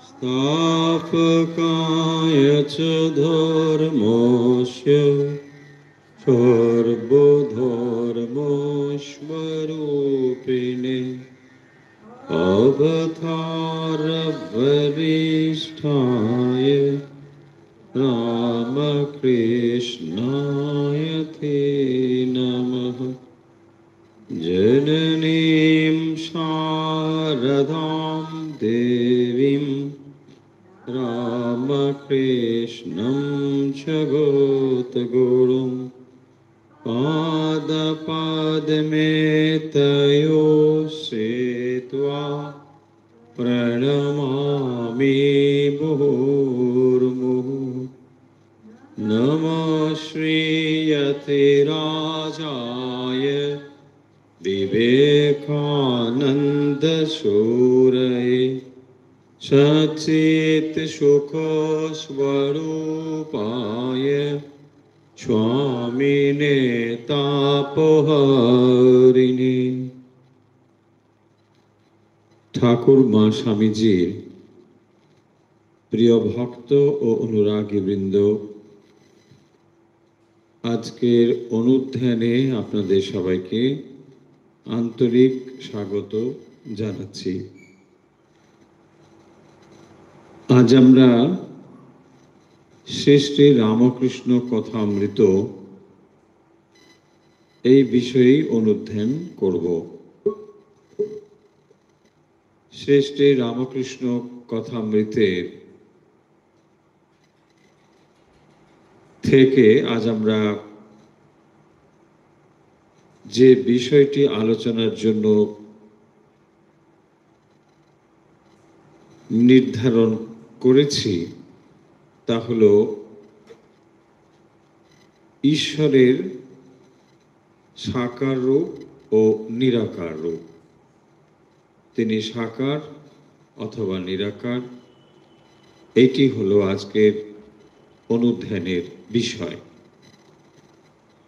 स्थापकाय च धर्मस्य सर्वधर्मस्वरूपिणे अवतारवरिष्ठाय रामकृष्णाय ते नमः। जननीं शारदां देवीं रामकृष्णं जगद्गुरुं पादपद्मे तयो श्रित्वा प्रणमामि मुहुर्मुहुः। नमः श्रीयतिराजाय विवेकानन्दसूरये सच्चित्सुखस्वरूपाय स्वामिने तापहरिणे। ঠাকুর মা স্বামীজির প্রিয় ভক্ত ও অনুরাগী বৃন্দ, আজকের অনুধ্যানে আপনাদের সবাইকে আন্তরিক স্বাগত জানাচ্ছি। আজ আমরা শ্রী শ্রী রামকৃষ্ণ কথামৃত এই বিষয়েই অনুধ্যান করব। শ্রী শ্রী রামকৃষ্ণ কথামৃতের থেকে আজ আমরা যে বিষয়টি আলোচনার জন্য নির্ধারণ করেছি তা হল ঈশ্বরের সাকার রূপ ও নিরাকার রূপ। তিনি সাকার অথবা নিরাকার, এটি হলো আজকের অনুধ্যানের বিষয়।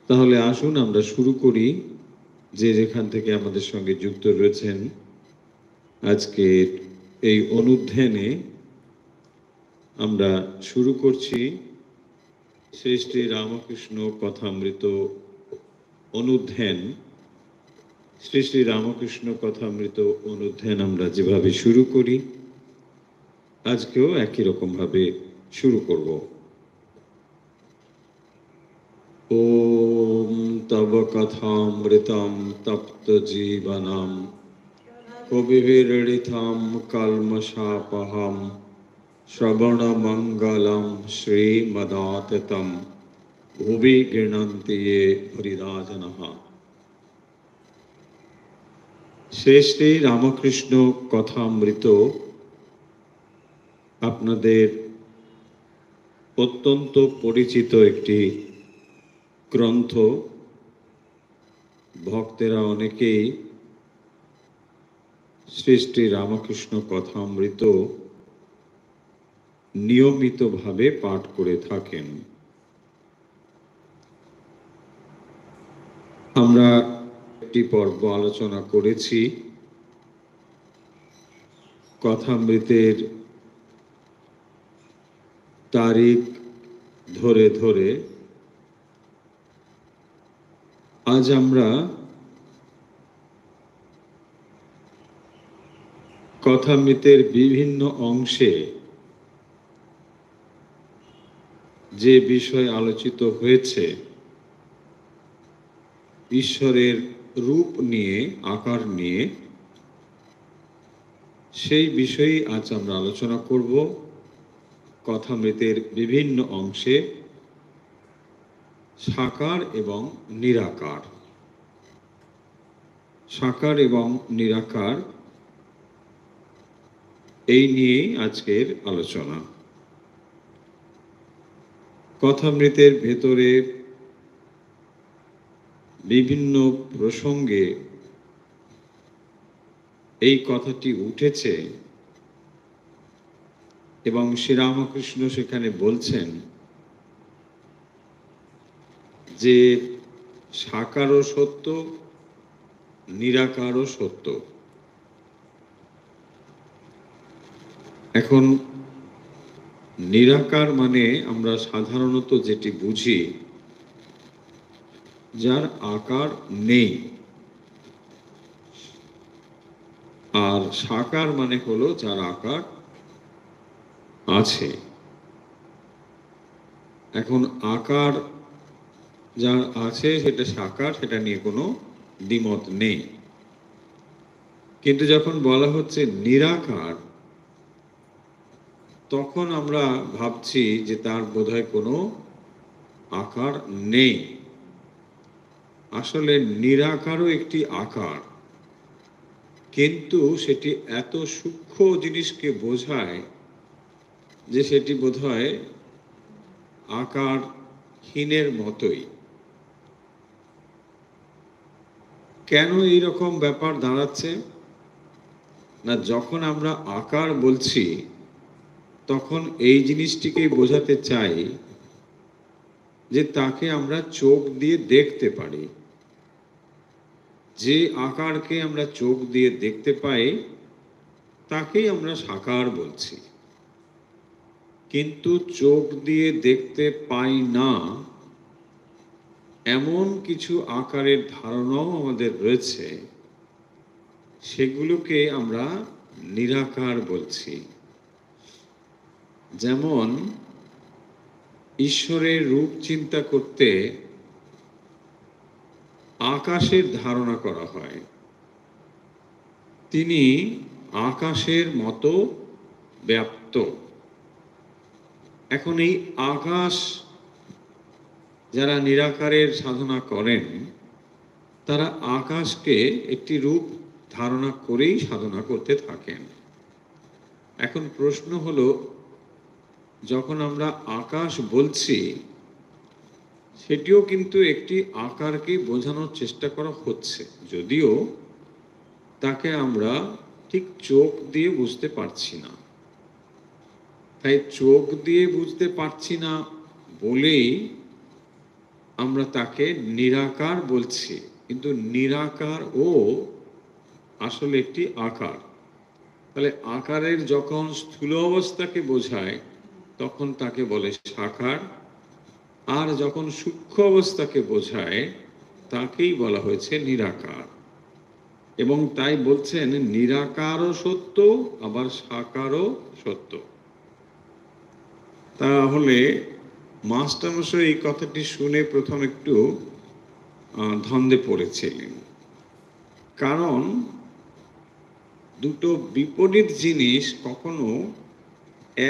তাহলে আসুন আমরা শুরু করি। যে যেখান থেকে আমাদের সঙ্গে যুক্ত রয়েছেন আজকের এই অনুধ্যানে আমরা শুরু করছি শ্রী শ্রী রামকৃষ্ণ কথামৃত অনুধ্যান। শ্রী শ্রী রামকৃষ্ণ কথামৃত অনুধ্যান আমরা যেভাবে শুরু করি আজকেও একই রকম ভাবে শুরু করব। ওম তব কথামৃতম তপ্ত জীবনম কবিভিরড়িতম কলমশাপহম শ্রবণ মঙ্গলম শ্রীমদাততম ভুবি গৃণন্তি য়ে হরিদা জনঃ। শ্রী শ্রী রামকৃষ্ণ কথামৃত আপনাদের অত্যন্ত পরিচিত একটি গ্রন্থ। ভক্তেরা অনেকেই শ্রী শ্রী রামকৃষ্ণ কথামৃত নিয়মিতভাবে পাঠ করে থাকেন। আমরা একটি পর্ব আলোচনা করেছি কথামৃতের তারিখ ধরে ধরে। আজ আমরা কথামৃতের বিভিন্ন অংশে যে বিষয় আলোচিত হয়েছে ঈশ্বরের রূপ নিয়ে, আকার নিয়ে, সেই বিষয়ে আজ আমরা আলোচনা করব। কথামৃতের বিভিন্ন অংশে সাকার এবং নিরাকার, সাকার এবং নিরাকার এই নিয়ে আজকের আলোচনা। কথামৃতের ভেতরে বিভিন্ন প্রসঙ্গে এই কথাটি উঠেছে এবং শ্রীরামকৃষ্ণ সেখানে বলছেন যে সাকারও সত্য, নিরাকারও সত্য। এখন নিরাকার মানে আমরা সাধারণত যেটি বুঝি, যার আকার নেই, আর সাকার মানে হলো যার আকার আছে। এখন আকার যার আছে সেটা সাকার, সেটা নিয়ে কোনো দ্বিমত নেই। কিন্তু যখন বলা হচ্ছে নিরাকার, তখন আমরা ভাবছি যে তার বোধহয় কোনো আকার নেই। আসলে নিরাকারও একটি আকার, কিন্তু সেটি এত সূক্ষ্ম জিনিসকে বোঝায় যে সেটি বোধহয় আকারহীনের মতোই। কেন এইরকম ব্যাপার দাঁড়াচ্ছে না, যখন আমরা আকার বলছি তখন এই জিনিসটিকেই বোঝাতে চাই যে তাকে আমরা চোখ দিয়ে দেখতে পারি। যে আকারকে আমরা চোখ দিয়ে দেখতে পাই তাকেই আমরা সাকার বলছি। কিন্তু চোখ দিয়ে দেখতে পাই না এমন কিছু আকারের ধারণাও আমাদের রয়েছে, সেগুলোকে আমরা নিরাকার বলছি। যেমন ঈশ্বরের রূপ চিন্তা করতে আকাশের ধারণা করা হয়, তিনি আকাশের মতো ব্যাপ্ত। এখন এই আকাশ যারা নিরাকারের সাধনা করেন, তারা আকাশকে একটি রূপ ধারণা করেই সাধনা করতে থাকেন। এখন প্রশ্ন হলো, যখন আমরা আকাশ বলছি সেটিও কিন্তু একটি আকারকে বোঝানোর চেষ্টা করা হচ্ছে, যদিও তাকে আমরা ঠিক চোখ দিয়ে বুঝতে পারছি না। তাই চোখ দিয়ে বুঝতে পারছি না বলেই আমরা তাকে নিরাকার বলছি, কিন্তু নিরাকার ও আসলে একটি আকার। তাহলে আকারের যখন স্থূল অবস্থাকে বোঝায় তখন তাকে বলে সাকার, আর যখন সূক্ষ্ম অবস্থাকে বোঝায় তাকেই বলা হয়েছে নিরাকার। এবং তাই বলছেন নিরাকারও সত্য, আবার সাকারও সত্য। তাহলে মাস্টারমশাই এই কথাটি শুনে প্রথম একটু ধন্দে পড়েছিলেন, কারণ দুটো বিপরীত জিনিস কখনো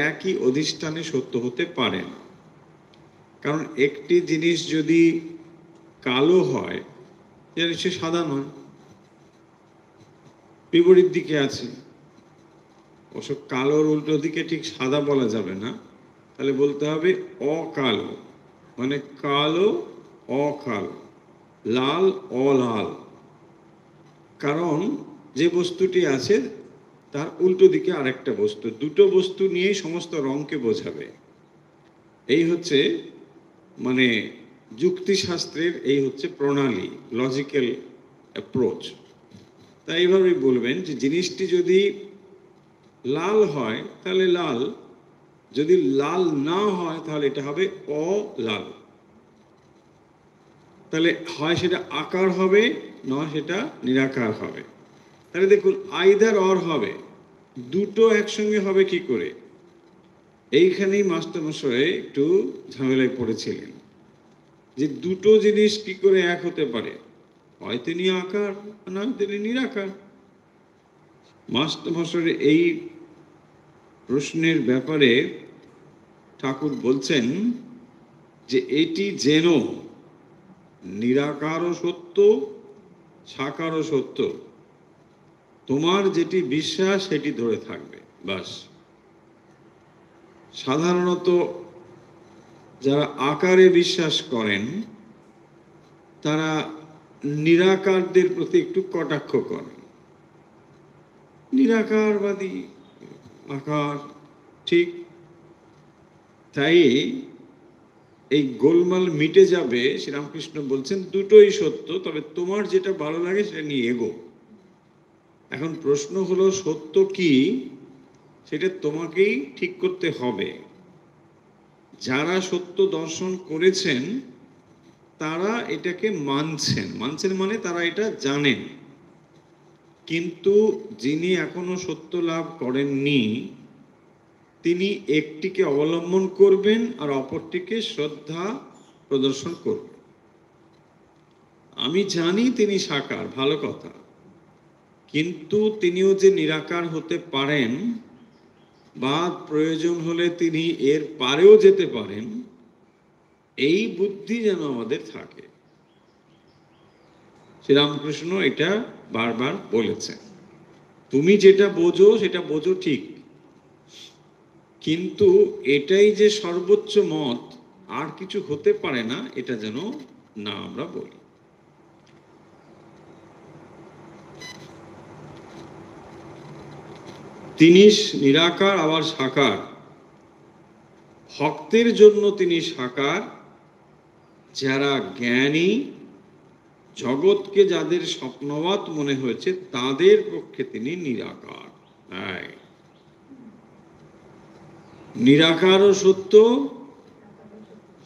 একই অধিষ্ঠানে সত্য হতে পারে না। কারণ একটি জিনিস যদি কালো হয়, সে সাদা নয়, বিপরীত দিকে আছে। অবশ্য কালোর উল্টো দিকে ঠিক সাদা বলা যাবে না, তাহলে বলতে হবে অকালো, মানে কালো অকালো, লাল অলাল। কারণ যে বস্তুটি আছে তার উল্টো দিকে আরেকটা বস্তু, দুটো বস্তু নিয়েই সমস্ত রঙকে বোঝাবে। এই হচ্ছে মানে যুক্তিশাস্ত্রের এই হচ্ছে প্রণালী, লজিক্যাল অ্যাপ্রোচ। তাই এইভাবেই বলবেন যে জিনিসটি যদি লাল হয় তাহলে লাল, যদি লাল না হয় তাহলে এটা হবে অলাল। তাহলে হয় সেটা আকার হবে, নয় সেটা নিরাকার হবে। তাহলে দেখুন আইদার অর হবে, দুটো একসঙ্গে হবে কি করে? এইখানেই মাস্টারমশাই একটু ঝামেলায় পড়েছিলেন যে দুটো জিনিস কি করে এক হতে পারে, হয় তিনি আকার নয় তিনি নিরাকার। মাস্টারমশাইয়ের এই প্রশ্নের ব্যাপারে ঠাকুর বলছেন যে এটি যেন নিরাকারও সত্য, সাকারও সত্য, তোমার যেটি বিশ্বাস সেটি ধরে থাকবে, বাস। সাধারণত যারা আকারে বিশ্বাস করেন তারা নিরাকারদের প্রতি একটু কটাক্ষ করেন। নিরাকারবাদী, আকার ঠিক। তাই এই গোলমাল মিটে যাবে। শ্রীরামকৃষ্ণ বলছেন দুটোই সত্য, তবে তোমার যেটা ভালো লাগে সেটা নিয়ে এগো। এখন প্রশ্ন হলো সত্য কি, সেটা তোমাকেই ঠিক করতে হবে। যারা সত্য দর্শন করেছেন তারা এটাকে মানছেন, মানে তারা এটা জানেন। কিন্তু যিনি এখনো সত্য লাভ করেননি তিনি একটিকে অবলম্বন করবেন আর অপরটিকে শ্রদ্ধা প্রদর্শন করবেন। আমি জানি তিনি সাকার, ভালো কথা, কিন্তু তিনিও যে নিরাকার হতে পারেন বা প্রয়োজন হলে তিনি এর পারেও যেতে পারেন, এই বুদ্ধি যেন আমাদের থাকে। শ্রীরামকৃষ্ণ এটা বারবার বলেছেন, তুমি যেটা বোঝো সেটা বোঝো ঠিক, কিন্তু এটাই যে সর্বোচ্চ মত, আর কিছু হতে পারে না, এটা যেন না আমরা বলি। তিনি নিরাকার আবার সাকার। ভক্তের জন্য তিনি সাকার, যারা জ্ঞানী, জগৎকে যাদের স্বপ্নবাদ মনে হয়েছে তাদের পক্ষে তিনি নিরাকার। নিরাকারও সত্য,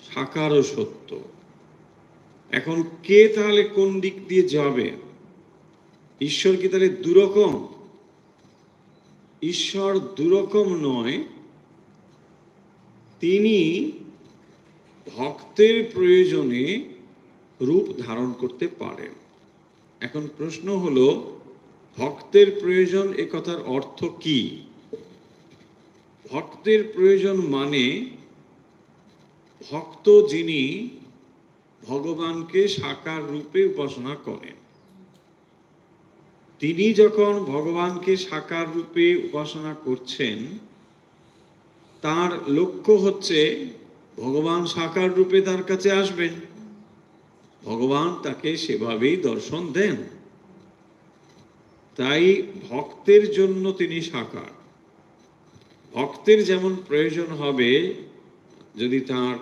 সাকারও সত্য। এখন কে তাহলে কোন দিক দিয়ে যাবে? ঈশ্বর কি তাহলে দুরকম? ঈশ্বর দুরকম নয়, তিনি ভক্তের প্রয়োজনে রূপ ধারণ করতে পারেন। এখন প্রশ্ন হলো, ভক্তের প্রয়োজন এ কথার অর্থ কি? ভক্তের প্রয়োজন মানে ভক্ত যিনি ভগবানকে সাকার রূপে উপাসনা করেন, তিনি যখন ভগবানকে সাকার রূপে উপাসনা করছেন, তার লক্ষ্য হচ্ছে ভগবান সাকার রূপে তার কাছে আসবেন, ভগবান তাকে সেভাবেই দর্শন দেন। তাই ভক্তের জন্য তিনি সাকার। ভক্তের যেমন প্রয়োজন হবে, যদি তার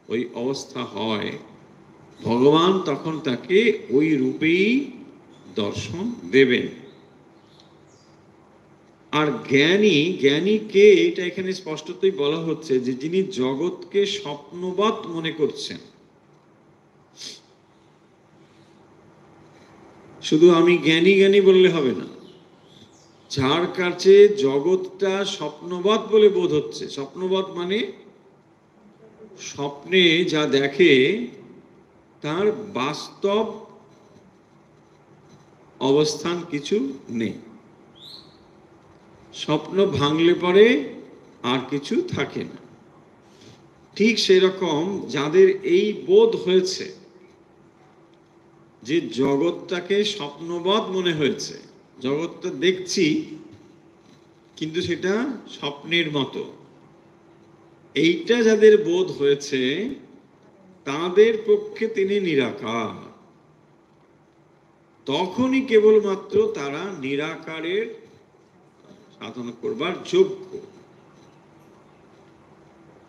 ওই অবস্থা হয়, ভগবান তখন তাকে ওই রূপেই দর্শন দেবেন। আর জ্ঞানী কে, এটা এখানে স্পষ্টতই বলা হচ্ছে যে যিনি জগৎকে স্বপ্নবাদ মনে করছেন। শুধু আমি জ্ঞানী বললে হবে না, যার কাছে জগৎটা স্বপ্নবাদ বলে বোধ হচ্ছে। স্বপ্নবাদ মানে স্বপ্নে যা দেখে তার বাস্তব অবস্থান কিছু নেই, স্বপ্ন ভাঙলে পরে আর কিছু থাকে না। ঠিক সেরকম যাদের এই বোধ হয়েছে যে জগৎটাকে স্বপ্নবাদ মনে হয়েছে, জগৎটা দেখছি কিন্তু সেটা স্বপ্নের মতো, এইটা যাদের বোধ হয়েছে তাদের পক্ষে তিনি নিরাকার। তখনই কেবলমাত্র তারা নিরাকারের সাধনা করবার যোগ্য।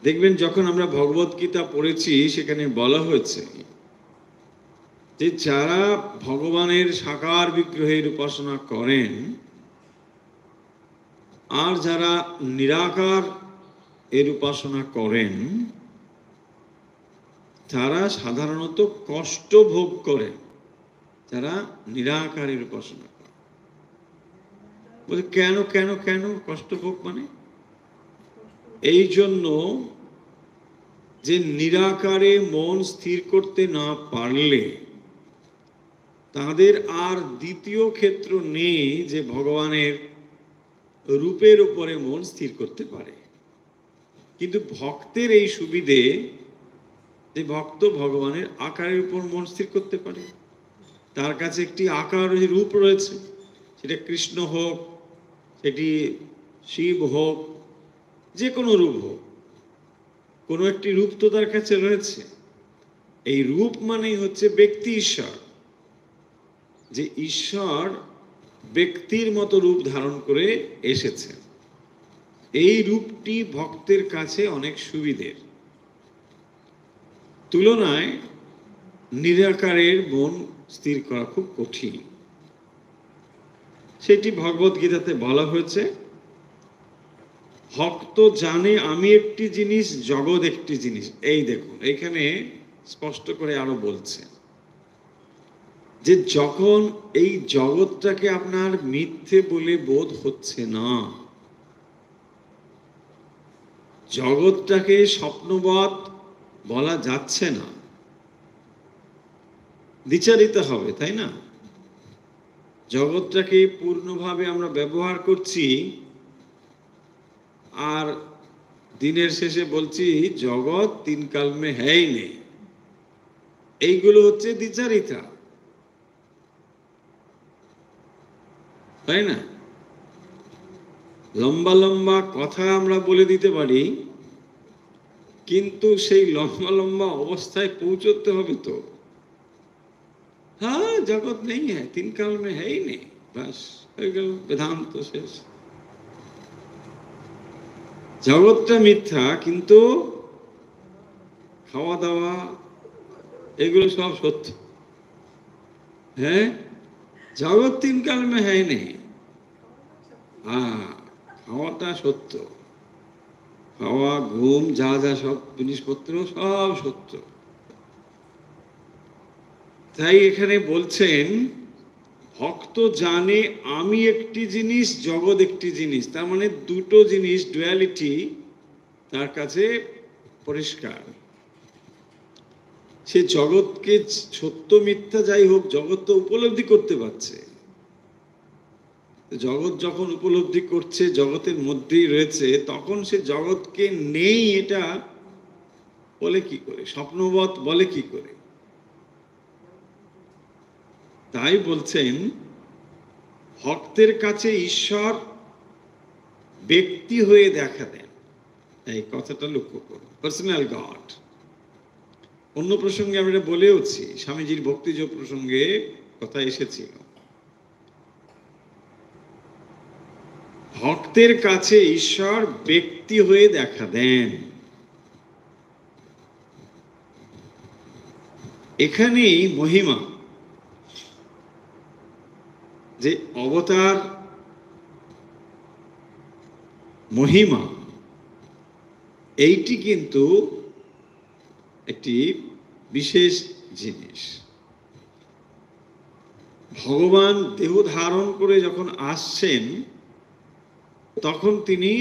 দেখবেন যখন আমরা ভগবত গীতা পড়েছি সেখানে বলা হয়েছে যে যারা ভগবানের সাকার বিগ্রহের উপাসনা করেন আর যারা নিরাকার এর উপাসনা করেন, তারা সাধারণত কষ্ট ভোগ করেন। যারা নিরাকারের উপাসনা করে, বলে কেন কেন কেন কষ্ট ভোগ? মানে এই জন্য যে নিরাকারে মন স্থির করতে না পারলে তাদের আর দ্বিতীয় ক্ষেত্র নেই যে ভগবানের রূপের উপরে মন স্থির করতে পারে। কিন্তু ভক্তের এই সুবিধে যে ভক্ত ভগবানের আকারের উপর মন স্থির করতে পারে। তার কাছে একটি আকার রূপ রয়েছে, সেটা কৃষ্ণ হোক, সেটি শিব হোক, যে কোনো রূপ হোক, কোনো একটি রূপ তো তার কাছে রয়েছে। এই রূপ মানেই হচ্ছে ব্যক্তি ঈশ্বর, যে ঈশ্বর ব্যক্তির মতো রূপ ধারণ করে এসেছে। এই রূপটি ভক্তের কাছে অনেক সুবিধের। তুলনায় নিরাকারের মন স্থির করা খুব কঠিন। সেটি ভগবত গীতাতে বলা হয়েছে, ভক্ত জানে আমি একটি জিনিস, জগৎ একটি জিনিস। এই দেখুন, এখানে স্পষ্ট করে আরো বলছে যে যখন এই জগৎটাকে আপনার মিথ্যে বলে বোধ হচ্ছে না, জগৎটাকে স্বপ্নবৎ বলা যাচ্ছে না, বিচারিত হবে, তাই না? জগৎটাকে পূর্ণভাবে আমরা ব্যবহার করছি, আর দিনের শেষে বলছি জগৎ তিন কাল মে হ্যাই নেই। এইগুলো হচ্ছে দ্বিচারিতা, তাই না? লম্বা লম্বা কথা আমরা বলে দিতে পারি, কিন্তু সেই লম্বা লম্বা অবস্থায় পৌঁছতে হবে তো। হ্যাঁ, জগৎ নেই হ্যাঁ, তিন কাল মে হ্যাই নেই, বাস হয়ে গেল, বেদান্ত শেষ। জগৎটা মিথ্যা, কিন্তু খাওয়া দাওয়া এগুলো সব সত্য। হ্যাঁ, জগৎ তিন কাল মে হ্যায় নেই, হ্যাঁ খাওয়াটা সত্য, খাওয়া ঘুম যা যা সব জিনিসপত্র সব সত্য। তাই এখানে বলছেন ভক্ত জানে আমি একটি জিনিস, জগৎ একটি জিনিস। তার মানে দুটো জিনিস, ডুয়ালিটি তার কাছে পরিষ্কার। সে জগৎকে সত্য মিথ্যা যাই হোক, জগৎ তো উপলব্ধি করতে পারছে। জগৎ যখন উপলব্ধি করছে, জগতের মধ্যেই রয়েছে, তখন সে জগৎকে নেই এটা বলে কি করে, স্বপ্নবৎ বলে কি করে? তাই বলছেন ভক্তের কাছে ঈশ্বর ব্যক্তি হয়ে দেখা দেন। এই কথাটা লক্ষ্য করুন, পার্সোনাল গড। অন্য প্রসঙ্গে আমরা বলেওছি, স্বামীজির ভক্তিযোগ প্রসঙ্গে কথা এসেছিল। ভক্তের কাছে ঈশ্বর ব্যক্তি হয়ে দেখা দেন। এখানেই মহিমা, যে অবতার মহিমা, এইটি কিন্তু একটি বিশেষ জিনিস। ভগবান দেহ ধারণ করে যখন আসছেন, তখন তিনি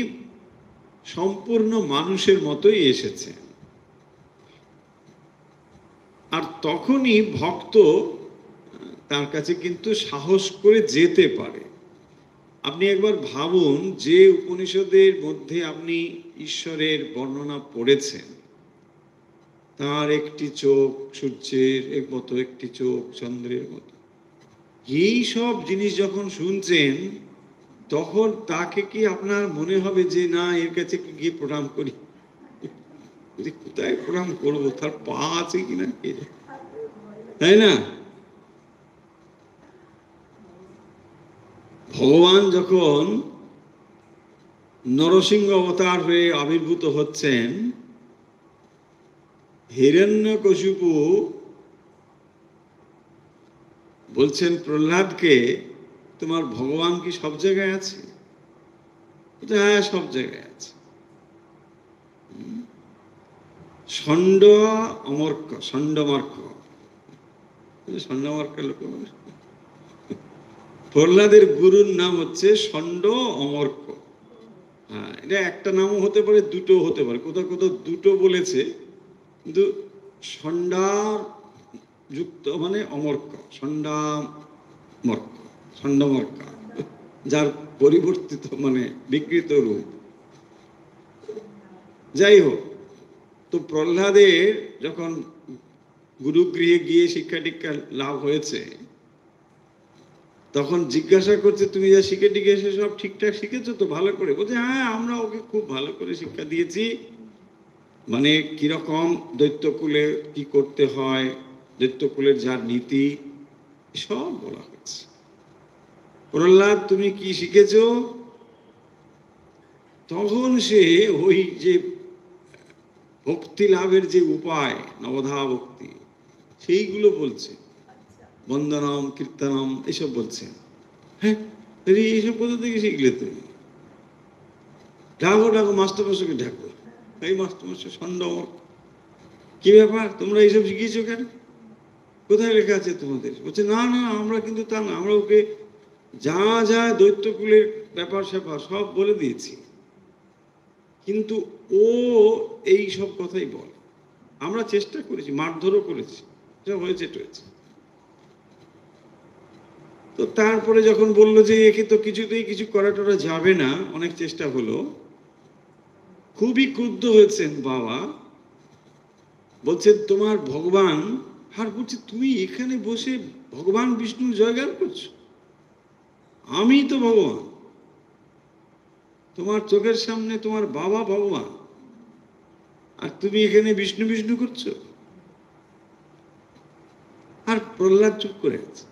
সম্পূর্ণ মানুষের মতোই এসেছেন। আর তখনই ভক্ত তার কাছে কিন্তু সাহস করে যেতে পারে। আপনি একবার ভাবুন, যে উপনিষদের মধ্যে আপনি ঈশ্বরের বর্ণনা পড়েছেন, তার একটি চোখ সূর্যের মতো, একটি চোখ চন্দ্রের মতো, এই সব জিনিস যখন শুনছেন, তখন তাকে কি আপনার মনে হবে যে না, এর কাছে গিয়ে প্রণাম করি? কোথায় প্রণাম করবো, তার পা আছে কিনা কে জানে, তাই না? ভগবান যখন নরসিংহ অবতার হয়ে আবির্ভূত হচ্ছেন, হিরণ্যকশিপু বলছেন প্রহ্লাদকে, তোমার ভগবান কি সব জায়গায় আছে? হ্যাঁ, সব জায়গায় আছে। ষণ্ড অমর্ক, ষণ্ডমার্ক, ষণ্ডমার্ক লোক। প্রহ্লাদের গুরুর নাম হচ্ছে ষণ্ড অমর্ক। হ্যাঁ, এটা একটা নামও হতে পারে, দুটো হতে পারে, কোথাও কোথাও দুটো বলেছে, কিন্তু ষণ্ডার যুক্ত মানে অমর্ক, ষণ্ডামর্ক, ষণ্ডমার্ক, যার পরিবর্তিত মানে বিকৃত রূপ। যাই হোক, তো প্রহ্লাদের যখন গুরুগৃহে গিয়ে শিক্ষা টিক্ষা লাভ হয়েছে, তখন জিজ্ঞাসা করছে, তুমি যা শিখে টিকে এসে সব ঠিকঠাক শিখেছো তো, ভালো করে? বলছে হ্যাঁ, আমরা ওকে খুব ভালো করে শিক্ষা দিয়েছি। মানে কিরকম দৈত্যকুলে কি করতে হয়, দৈত্যকুলের যার নীতি, সব বলা হয়েছে। প্রহ্লাদ, তুমি কি শিখেছো? তখন সে ওই যে ভক্তি লাভের যে উপায়, নবধা ভক্তি, সেইগুলো বলছে। বন্দনম, কীর্তনম এসব বলছে। হ্যাঁ, এইসব কোথা থেকে শিখলে তুমি? ডাকো ডাকো, মাস্টারমশাইকে ডাকো। এই মাস্টারমশাই সন্ডমর, কি ব্যাপার, তোমরা এইসব শিখিয়েছো কেন? কোথায় লেখা আছে তোমাদের? বলছে না না, আমরা কিন্তু তা না, আমরা ওকে যা যা দৈত্যকুলের ব্যাপার স্যাপার সব বলে দিয়েছি, কিন্তু ও এই সব কথাই বল। আমরা চেষ্টা করেছি, মারধরও করেছি, যা হয়েছে টয়েছে। তো তারপরে যখন বললো যে একে তো কিছুতেই কিছু করা টরা যাবে না, অনেক চেষ্টা হলো, খুবই ক্রুদ্ধ হয়েছেন বাবা। বলছেন তোমার ভগবান, আর বলছে তুমি এখানে বসে ভগবান বিষ্ণুর জয়গান করছো? আমি তো ভগবান, তোমার চোখের সামনে তোমার বাবা ভগবান, আর তুমি এখানে বিষ্ণু বিষ্ণু করছো? আর প্রহ্লাদ চুপ করে আছে,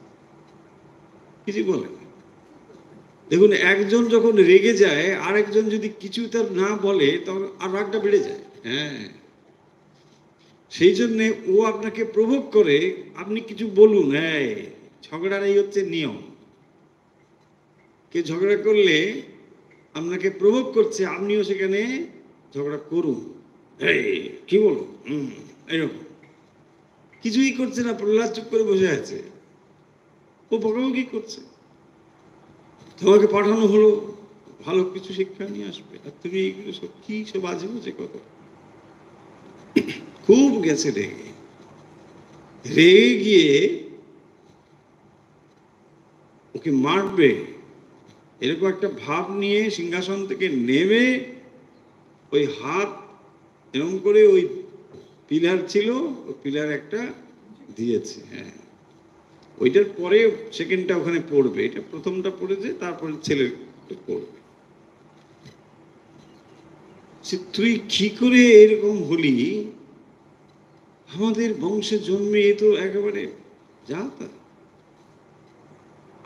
কিছু বলে না। দেখুন, একজন যখন রেগে যায়, আর একজন যদি কিছু তার না বলে, তখন আর রাগটা বেড়ে যায়। হ্যাঁ, সেই জন্যে ও আপনাকে প্রভোগ করে, আপনি কিছু বলুন। হ্যাঁ, ঝগড়ার এই হচ্ছে নিয়ম। কে ঝগড়া করলে আপনাকে প্রভোগ করছে, আপনিও সেখানে ঝগড়া করুন। এই কি বলুন, এরকম কিছুই করছে না, প্রহ্লাদ চুপ করে বসে আছে, ও বকাবকি করছে। তোমাকে পাঠানো হলো ভালো কিছু শিক্ষা নিয়ে আসবে, আর তুমি এইগুলো সব কি সব আজে বাজে কথা। খুব গেছে রেগে, রেগে গিয়ে ওকে মারবে এরকম একটা ভাব নিয়ে সিংহাসন থেকে নেমে ওই হাত এরকম করে, ওই পিলার ছিল, ওই পিলার একটা দিয়েছে। হ্যাঁ, ওইটার পরে সেকেন্ডটা ওখানে পড়বে, এটা প্রথমটা পড়েছে, তারপরে ছেলের পড়বে। তুই কি করে এরকম হলি? আমাদের বংশে জন্মে এ তো একেবারে যা তা।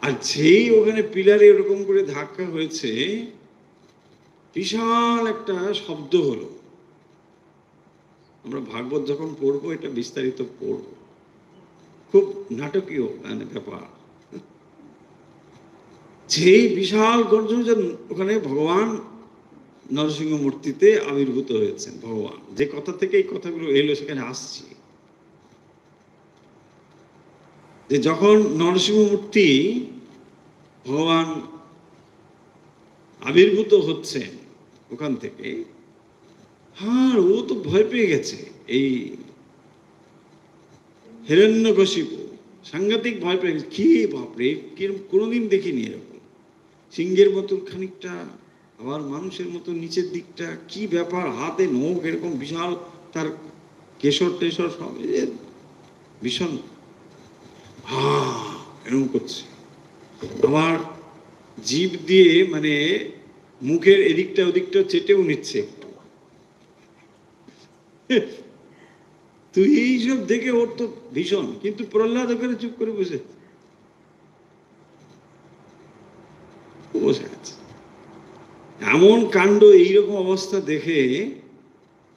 আর যেই ওখানে পিলারে ওরকম করে ধাক্কা হয়েছে, বিশাল একটা শব্দ হলো। আমরা ভাগবত যখন পড়বো, এটা বিস্তারিত পড়বো, খুব নাটকীয় মানে ব্যাপার। যেই বিশাল গর্জন, ওখানে ভগবান নরসিংহ মূর্তিতে আবির্ভূত হয়েছেন। ভগবান যে কথা থেকে এই কথাগুলো এলো, সেখানে আসছি যে যখন নরসিংহ মূর্তি ভগবান আবির্ভূত হচ্ছেন ওখান থেকে, হ্যাঁ, ও তো ভয় পেয়ে গেছে। এই হিরণ্যকশিপু সাংঘাতিক ভয় পেয়ে গেছে। কি বাপরে, কোনোদিন দেখিনি এরকম, সিংহের মতন খানিকটা, আবার মানুষের মতো নিচের দিকটা, কি ব্যাপার, হাতে নখ এরকম বিশাল, তার কেশর টেশর সব ভীষণ এরকম করছে। আমার জিভ দিয়ে মানে মুখের এদিকটা ওদিকটা চেটেও নিচ্ছে একটু। তুই এইসব দেখে ওর তো ভীষণ, কিন্তু প্রহ্লাদ ওখানে চুপ করে বসে বসে আছে। এমন কাণ্ড, এইরকম অবস্থা দেখে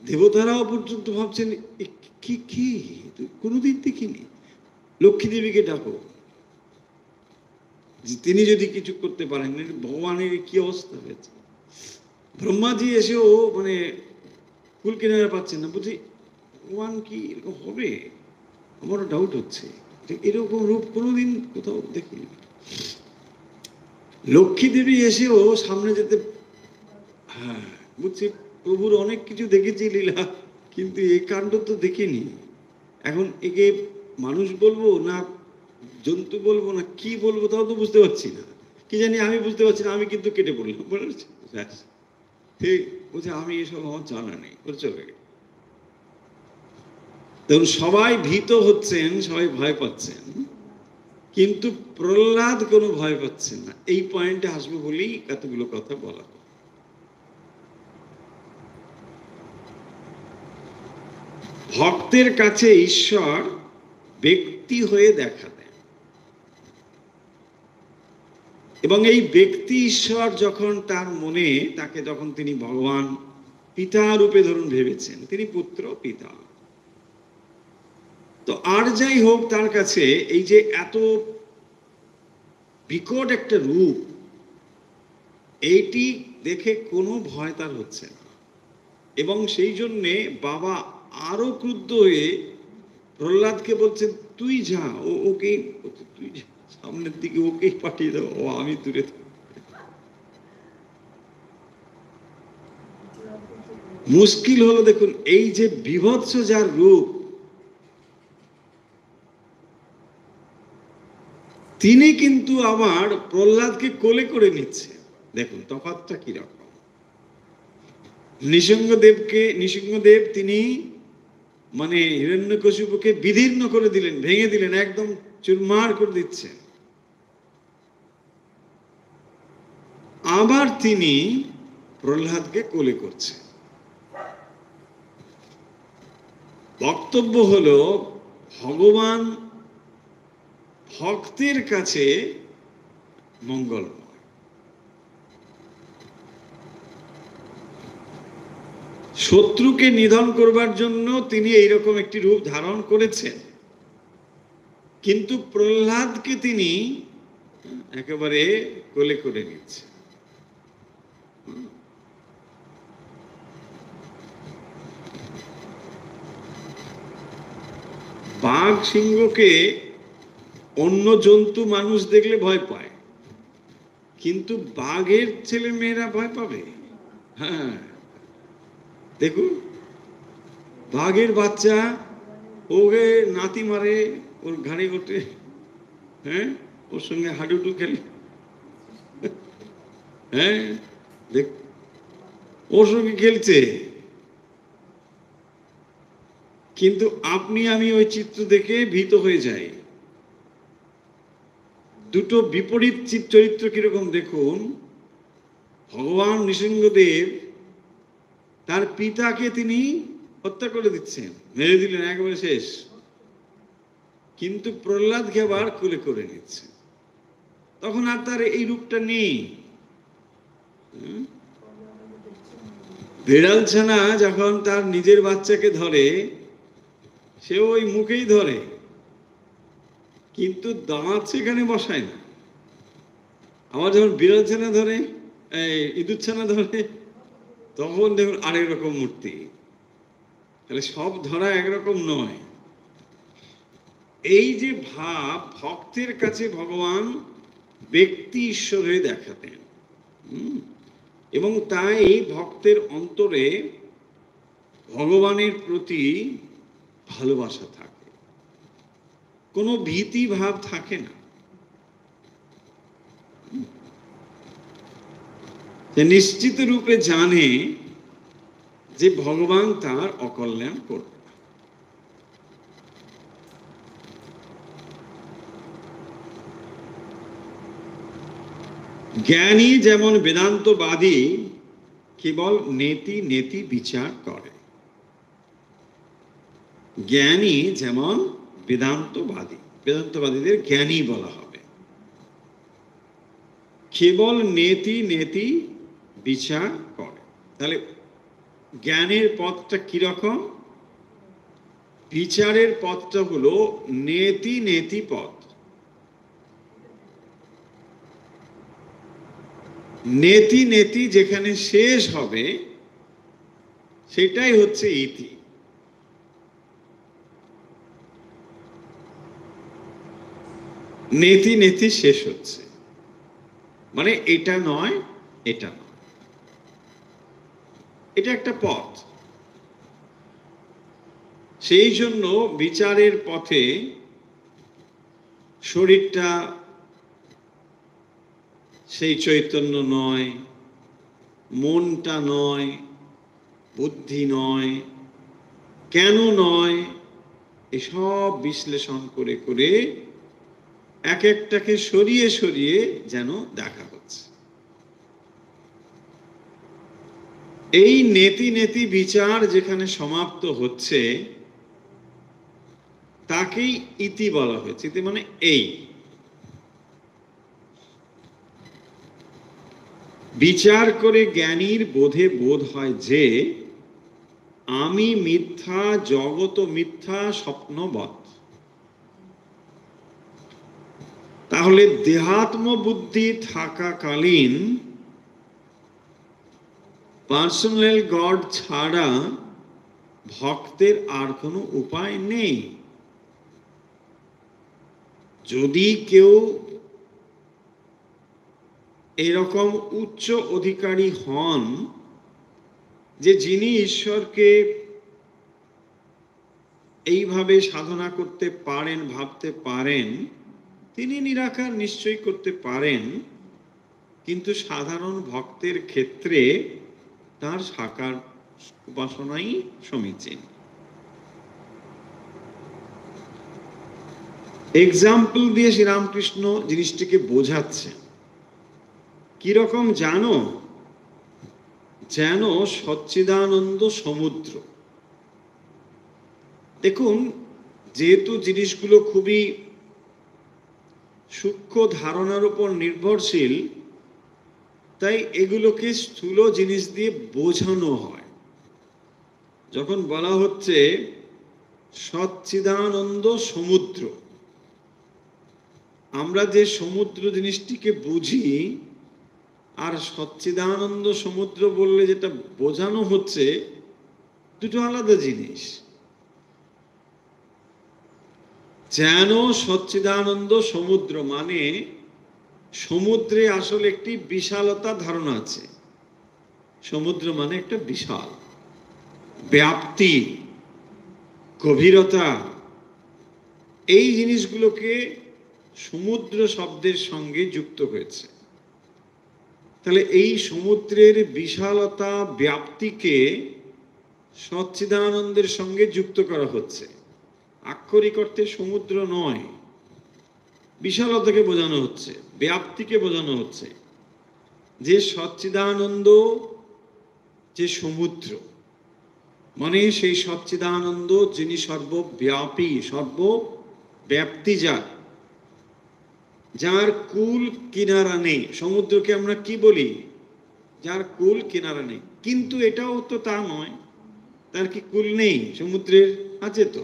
দেবতারাও পর্যন্ত ভাবছেন কি কি কোনোদিন দেখিনি। লক্ষ্মী দেবীকে ডাকো, তিনি যদি কিছু করতে পারেন, ভগবানের কি অবস্থা হয়েছে। ব্রহ্মাজি এসেও মানে কুল কিনারা পাচ্ছেন না, বুঝি ভগবান কি এরকম হবে, আমারও ডাউট হচ্ছে, এরকম রূপ কোনোদিন কোথাও দেখিনি। লক্ষ্মী দেবী এসেও সামনে যেতে, হ্যাঁ বুঝছি, প্রভুর অনেক কিছু দেখেছি লীলা, কিন্তু এই কাণ্ড তো দেখিনি। এখন একে মানুষ বলবো না জন্তু বলবো না কি বলবো, তাও তো বুঝতে পারছি না। কি জানি, আমি বুঝতে পারছি না, আমি কিন্তু কেটে পড়লাম। ঠিক বলছে, আমি এসব আমার জানা নেই, বলে চলে গেল। দেখুন, সবাই ভীত হচ্ছেন, সবাই ভয় পাচ্ছেন, কিন্তু প্রহ্লাদ কোনো ভয় পাচ্ছেন না। এই পয়েন্টে আসবো বলেই এতগুলো কথা বলা। ভক্তের কাছে ঈশ্বর ব্যক্তি হয়ে দেখা দেন, এবং এই ব্যক্তি ঈশ্বর যখন তার মনে, তাকে যখন তিনি ভগবান পিতা রূপে ধরুন ভেবেছেন, তিনি পুত্র পিতা। তো আর যাই হোক, তার কাছে এই যে এত বিকট একটা রূপ, এইটি দেখে কোনো ভয় তার হচ্ছে না, এবং সেই জন্যে বাবা আরো ক্রুদ্ধ হয়ে প্রহ্লাদকে বলছেন, তুই যা, ওকে তুই সামনের দিকে ওকেই পাঠিয়ে দাও, ও আমি দূরে থাকি। মুশকিল হলো, দেখুন এই যে বিভৎস যার রূপ, তিনি কিন্তু আবার প্রহ্লাদকে কোলে করে নিচ্ছে। দেখুন তফাৎটা কিরকম। নৃসিংহদেব তিনি মানে হিরণ্যকশিপুকে বিদীর্ণ করে দিলেন, ভেঙে দিলেন, একদম চুরমার করে দিচ্ছে। আবার তিনি প্রহ্লাদকে কোলে করছে। বক্তব্য হলো, ভগবান ভক্তের কাছে মঙ্গলময়। শত্রুকে নিধন করবার জন্য তিনি এইরকম একটি রূপ ধারণ করেছেন, কিন্তু প্রহ্লাদকে তিনি একেবারে কোলে করে নিচ্ছে। বাঘ সিংহকে অন্য জন্তু মানুষ দেখলে ভয় পায়, কিন্তু বাঘের ছেলে মেয়েরা ভয় পাবে? হ্যাঁ, দেখুন বাঘের বাচ্চা ওকে নাতি মারে, ওর ঘাড়ে ওঠে, হ্যাঁ, ওর সঙ্গে হাডুডু খেলে, হ্যাঁ দেখ ওর সঙ্গে খেলছে। কিন্তু আপনি আমি ওই চিত্র দেখে ভীত হয়ে যাই। দুটো বিপরীত চরিত্র কিরকম দেখুন। ভগবান নৃসিংহদেব তার পিতাকে তিনি হত্যা করে দিচ্ছেন, মেরে দিলেন, একেবারে শেষ, কিন্তু প্রহ্লাদকে আবার কোলে করে নিচ্ছে। তখন আর তার এই রূপটা নেই। বিড়াল ছানা যখন তার নিজের বাচ্চাকে ধরে, সে ওই মুখেই ধরে, কিন্তু দাঁত সেখানে বসায় না। আমার যখন বিড়াল ছানা ধরে, ইঁদুর ছানা ধরে, তখন দেখুন আরেক রকম মূর্তি। তাহলে সব ধরা একরকম নয়। এই যে ভাব, ভক্তের কাছে ভগবান ব্যক্তি ঈশ্বর হয়ে দেখাতেন, এবং তাই ভক্তের অন্তরে ভগবানের প্রতি ভালোবাসা থাকে, কোনো ভীতি ভাব থাকে না। নিশ্চিত রূপে জানে যে ভগবান তার অকল্যাণ করবে। জ্ঞানী যেমন বেদান্তবাদী কেবল নেতি নেতি বিচার করে, জ্ঞানী যেমন বেদান্তবাদী, বেদান্তবাদীদের জ্ঞানী বলা হবে, কেবল নেতি নেতি বিচার করে। তাহলে জ্ঞানের পথটা কিরকম? বিচারের পথটা হলো নেতি নেতি পথ। নেতি নেতি যেখানে শেষ হবে সেটাই হচ্ছে ইতি। নেতি নেতি শেষ হচ্ছে মানে এটা নয়, এটা নয়, এটা একটা পথ। সেই জন্য বিচারের পথে শরীরটা সেই চৈতন্য নয়, মনটা নয়, বুদ্ধি নয়, কেন নয়, এসব বিশ্লেষণ করে করে এক একটাকে সরিয়ে সরিয়ে যেন দেখা হচ্ছে। এই নেতি নেতি বিচার যেখানে সমাপ্ত হচ্ছে তাকেই ইতি বলা হয়েছে। ইতি মানে এই বিচার করে জ্ঞানীর বোধে বোধ হয় যে আমি মিথ্যা, জগৎ মিথ্যা, স্বপ্নবৎ। তাহলে দেহাত্ম বুদ্ধি থাকাকালীন পার্সোনাল গড ছাড়া ভক্তের আর কোনো উপায় নেই। যদি কেউ এরকম উচ্চ অধিকারী হন যে যিনি ঈশ্বরকে এইভাবে সাধনা করতে পারেন, ভাবতে পারেন, তিনি নিরাকার নিশ্চয়ই করতে পারেন, কিন্তু সাধারণ ভক্তের ক্ষেত্রে তার সাকার উপাসনাই সমীচীন। এক্সাম্পল দিয়ে শ্রীরামকৃষ্ণ জিনিসটিকে বোঝাচ্ছে। কিরকম জানো? যেন সচ্চিদানন্দ সমুদ্র। দেখুন, যেহেতু জিনিসগুলো খুবই সূক্ষ্ম ধারণার উপর নির্ভরশীল, তাই এগুলোকে স্থূল জিনিস দিয়ে বোঝানো হয়। যখন বলা হচ্ছে সচ্চিদানন্দ সমুদ্র, আমরা যে সমুদ্র জিনিসটিকে বুঝি আর সচ্চিদানন্দ সমুদ্র বললে যেটা বোঝানো হচ্ছে, দুটো আলাদা জিনিস। যেন সচ্চিদানন্দ সমুদ্র মানে সমুদ্রে আসলে একটি বিশালতা ধারণা আছে। সমুদ্র মানে একটা বিশাল ব্যাপ্তি, গভীরতা, এই জিনিসগুলোকে সমুদ্র শব্দের সঙ্গে যুক্ত হয়েছে। তাহলে এই সমুদ্রের বিশালতা, ব্যাপ্তিকে সচ্চিদানন্দের সঙ্গে যুক্ত করা হচ্ছে। আক্ষরিক অর্থে সমুদ্র নয়, বিশালতাকে বোঝানো হচ্ছে, ব্যাপ্তিকে বোঝানো হচ্ছে। যে সচ্চিদানন্দ যে সমুদ্র, মানে সেই সচ্চিদানন্দ যিনি সর্বব্যাপী, সর্বব্যাপ্তিজাত, যার কুল কিনারা নেই। সমুদ্রকে আমরা কি বলি? যার কুল কিনারা নেই। কিন্তু এটাও তো তা নয়, তার কি কুল নেই? সমুদ্রের আছে তো,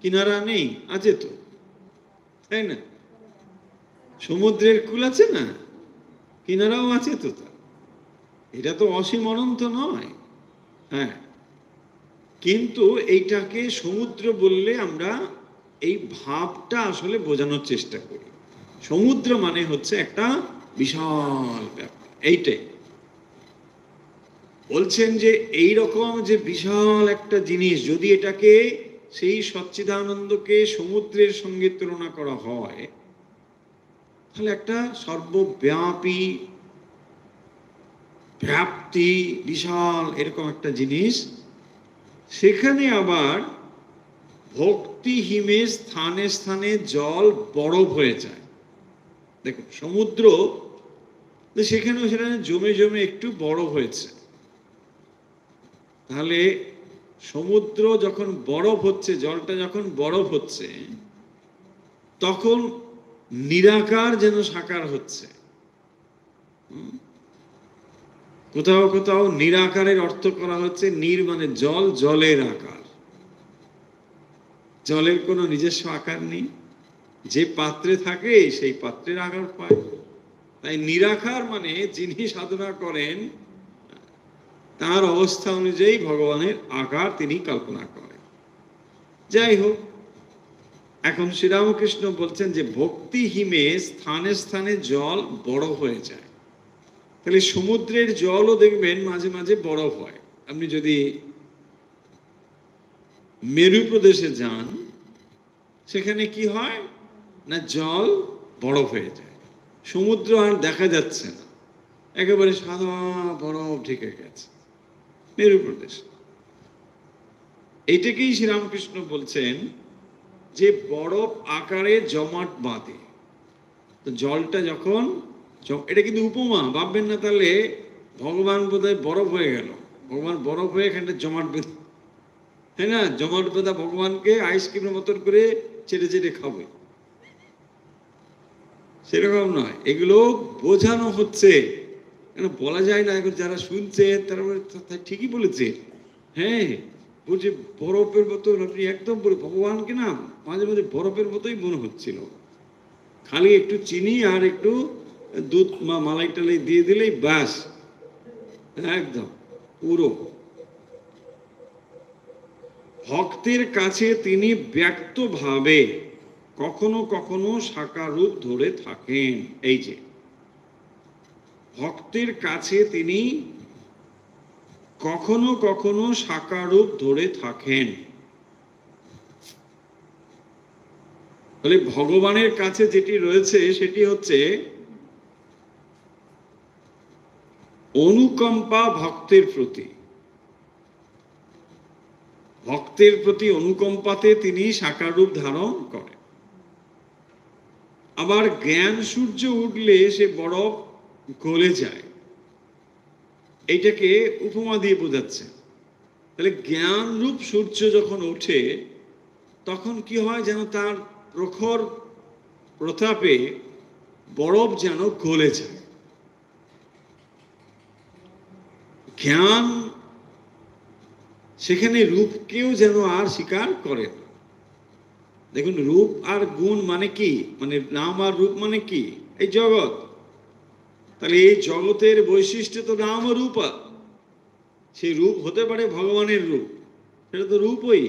কিনারা নেই, আছে তো, তাই না? সমুদ্রের কুল আছে না, কিনারাও আছে তো। তা এটা তো অসীম অনন্ত নয়। হ্যাঁ, কিন্তু এইটাকে সমুদ্র বললে আমরা এই ভাবটা আসলে বোঝানোর চেষ্টা করি। সমুদ্র মানে হচ্ছে একটা বিশাল ব্যাপার। এইটাই বলছেন যে এই রকম যে বিশাল একটা জিনিস, যদি এটাকে সেই সচ্চিদানন্দকে সমুদ্রের সঙ্গে তুলনা করা হয়, তাহলে একটা সর্বব্যাপী, ব্যাপ্তি, বিশাল এরকম একটা জিনিস, সেখানে আবার ভক্তি হিমে স্থানে স্থানে জল বরফ হয়ে যায়। দেখুন, সমুদ্র সেখানে জমে জমে একটু বরফ হয়েছে। তাহলে সমুদ্র যখন বরফ হচ্ছে, জলটা যখন বরফ হচ্ছে, তখন নিরাকার যেন সাকার হচ্ছে। কোথাও কোথাও নিরাকারের অর্থ করা হচ্ছে, নির মানে জল, জলের আকার। জলের কোনো নিজস্ব আকার নেই, যে পাত্রে থাকে সেই পাত্রের আকার পায়। তাই নিরাকার মানে যিনি সাধনা করেন তার অবস্থা অনুযায়ী ভগবানের আকার তিনি কল্পনা করেন। যাই হোক, এখন শ্রীরামকৃষ্ণ বলছেন যে ভক্তি হিমে স্থানে স্থানে জল বরফ হয়ে যায়। তাহলে সমুদ্রের জলও দেখবেন মাঝে মাঝে বরফ হয়। আপনি যদি মেরু প্রদেশে যান, সেখানে কি হয় না, জল বরফ হয়ে যায়, সমুদ্র আর দেখা যাচ্ছে না, একেবারে সাদা বরফ ঢেকে গেছে মেরু প্রদেশ। এইটাকেই শ্রীরামকৃষ্ণ বলছেন যে বরফ আকারে জমাট বাঁধে। তো জলটা যখন, এটা কিন্তু উপমা, ভাববেন না তাহলে ভগবান বোধহয় বরফ হয়ে গেল। ভগবান বরফ হয়ে এখানটা জমাট বেঁধে, হ্যাঁ না, জমাট বাঁধা ভগবানকে আইসক্রিমের মতন করে চেটে চেটে খাবে, সেরকম নয়। এগুলো বোঝানো হচ্ছে, বলা যায় না। এখন যারা শুনছে তারা ঠিকই বলেছে, হ্যাঁ বলছে বরফের মতো, আপনি একদম ভগবানকে না মাঝে মাঝে বরফের মতোই মনে হচ্ছিল, খালি একটু চিনি আর একটু দুধ মালাই টালাই দিয়ে দিলেই ব্যাস একদম পুরো। ভক্তের কাছে তিনি ব্যক্তভাবে কখনো কখনো সাকার রূপ ধরে থাকেন। এই যে ভক্তের কাছে তিনি কখনো কখনো সাকার রূপ ধরে থাকেন। তাহলে ভগবানের কাছে যেটি রয়েছে সেটি হচ্ছে অনুকম্পা ভক্তের প্রতি। ভক্তের প্রতি অনুকম্পাতে তিনি সাকার রূপ ধারণ করেন। আবার জ্ঞান সূর্য উঠলে সে বরফ গলে যায়, এইটাকে উপমা দিয়ে বোঝাচ্ছে। তাহলে জ্ঞান রূপ সূর্য যখন ওঠে তখন কি হয়, যেন তার প্রখর প্রতাপে বরফ যেন গলে যায়। জ্ঞান সেখানে রূপকেও যেন আর স্বীকার করে না। দেখুন, রূপ আর গুণ মানে কি, মানে নাম আর রূপ মানে কি, এই জগৎ। তাহলে এই জগতের বৈশিষ্ট্য তো নাম ও রূপ। সেই রূপ হতে পারে ভগবানের রূপ, সেটা তো রূপই।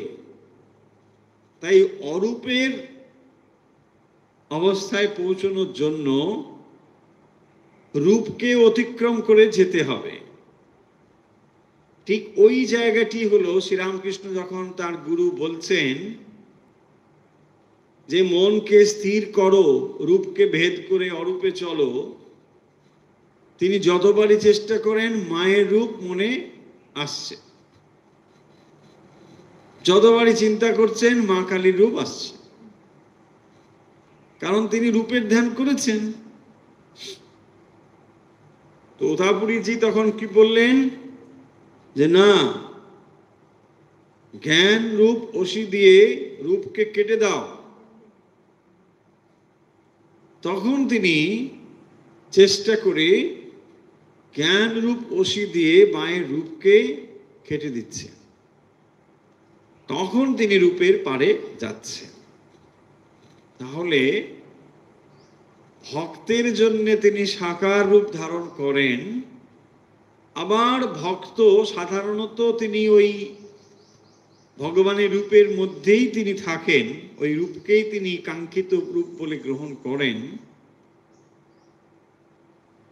তাই অরূপের অবস্থায় পৌঁছানোর জন্য রূপকে অতিক্রম করে যেতে হবে। ঠিক ওই জায়গাটি হলো শ্রীরামকৃষ্ণ যখন তার গুরু বলছেন যে মনকে স্থির করো, রূপকে ভেদ করে অরূপে চলো, তিনি যতবারই চেষ্টা করেন মায়ের রূপ মনে আসছে, যতবারই চিন্তা করছেন মা কালীর রূপ আসছে, কারণ তিনি রূপের ধ্যান করেছেন। তো উদাপুরীজি তখন কি বললেন যে না, জ্ঞান রূপ অসি দিয়ে রূপকে কেটে দাও। তখন তিনি চেষ্টা করে জ্ঞান রূপ অসি দিয়ে মায়ের রূপকে কেটে দিচ্ছে, তখন তিনি রূপের পারে যাচ্ছেন। তাহলে ভক্তের জন্য তিনি সাকার রূপ ধারণ করেন। আবার ভক্ত সাধারণত তিনি ওই ভগবানের রূপের মধ্যেই তিনি থাকেন, ওই রূপকেই তিনি কাঙ্ক্ষিত রূপ বলে গ্রহণ করেন।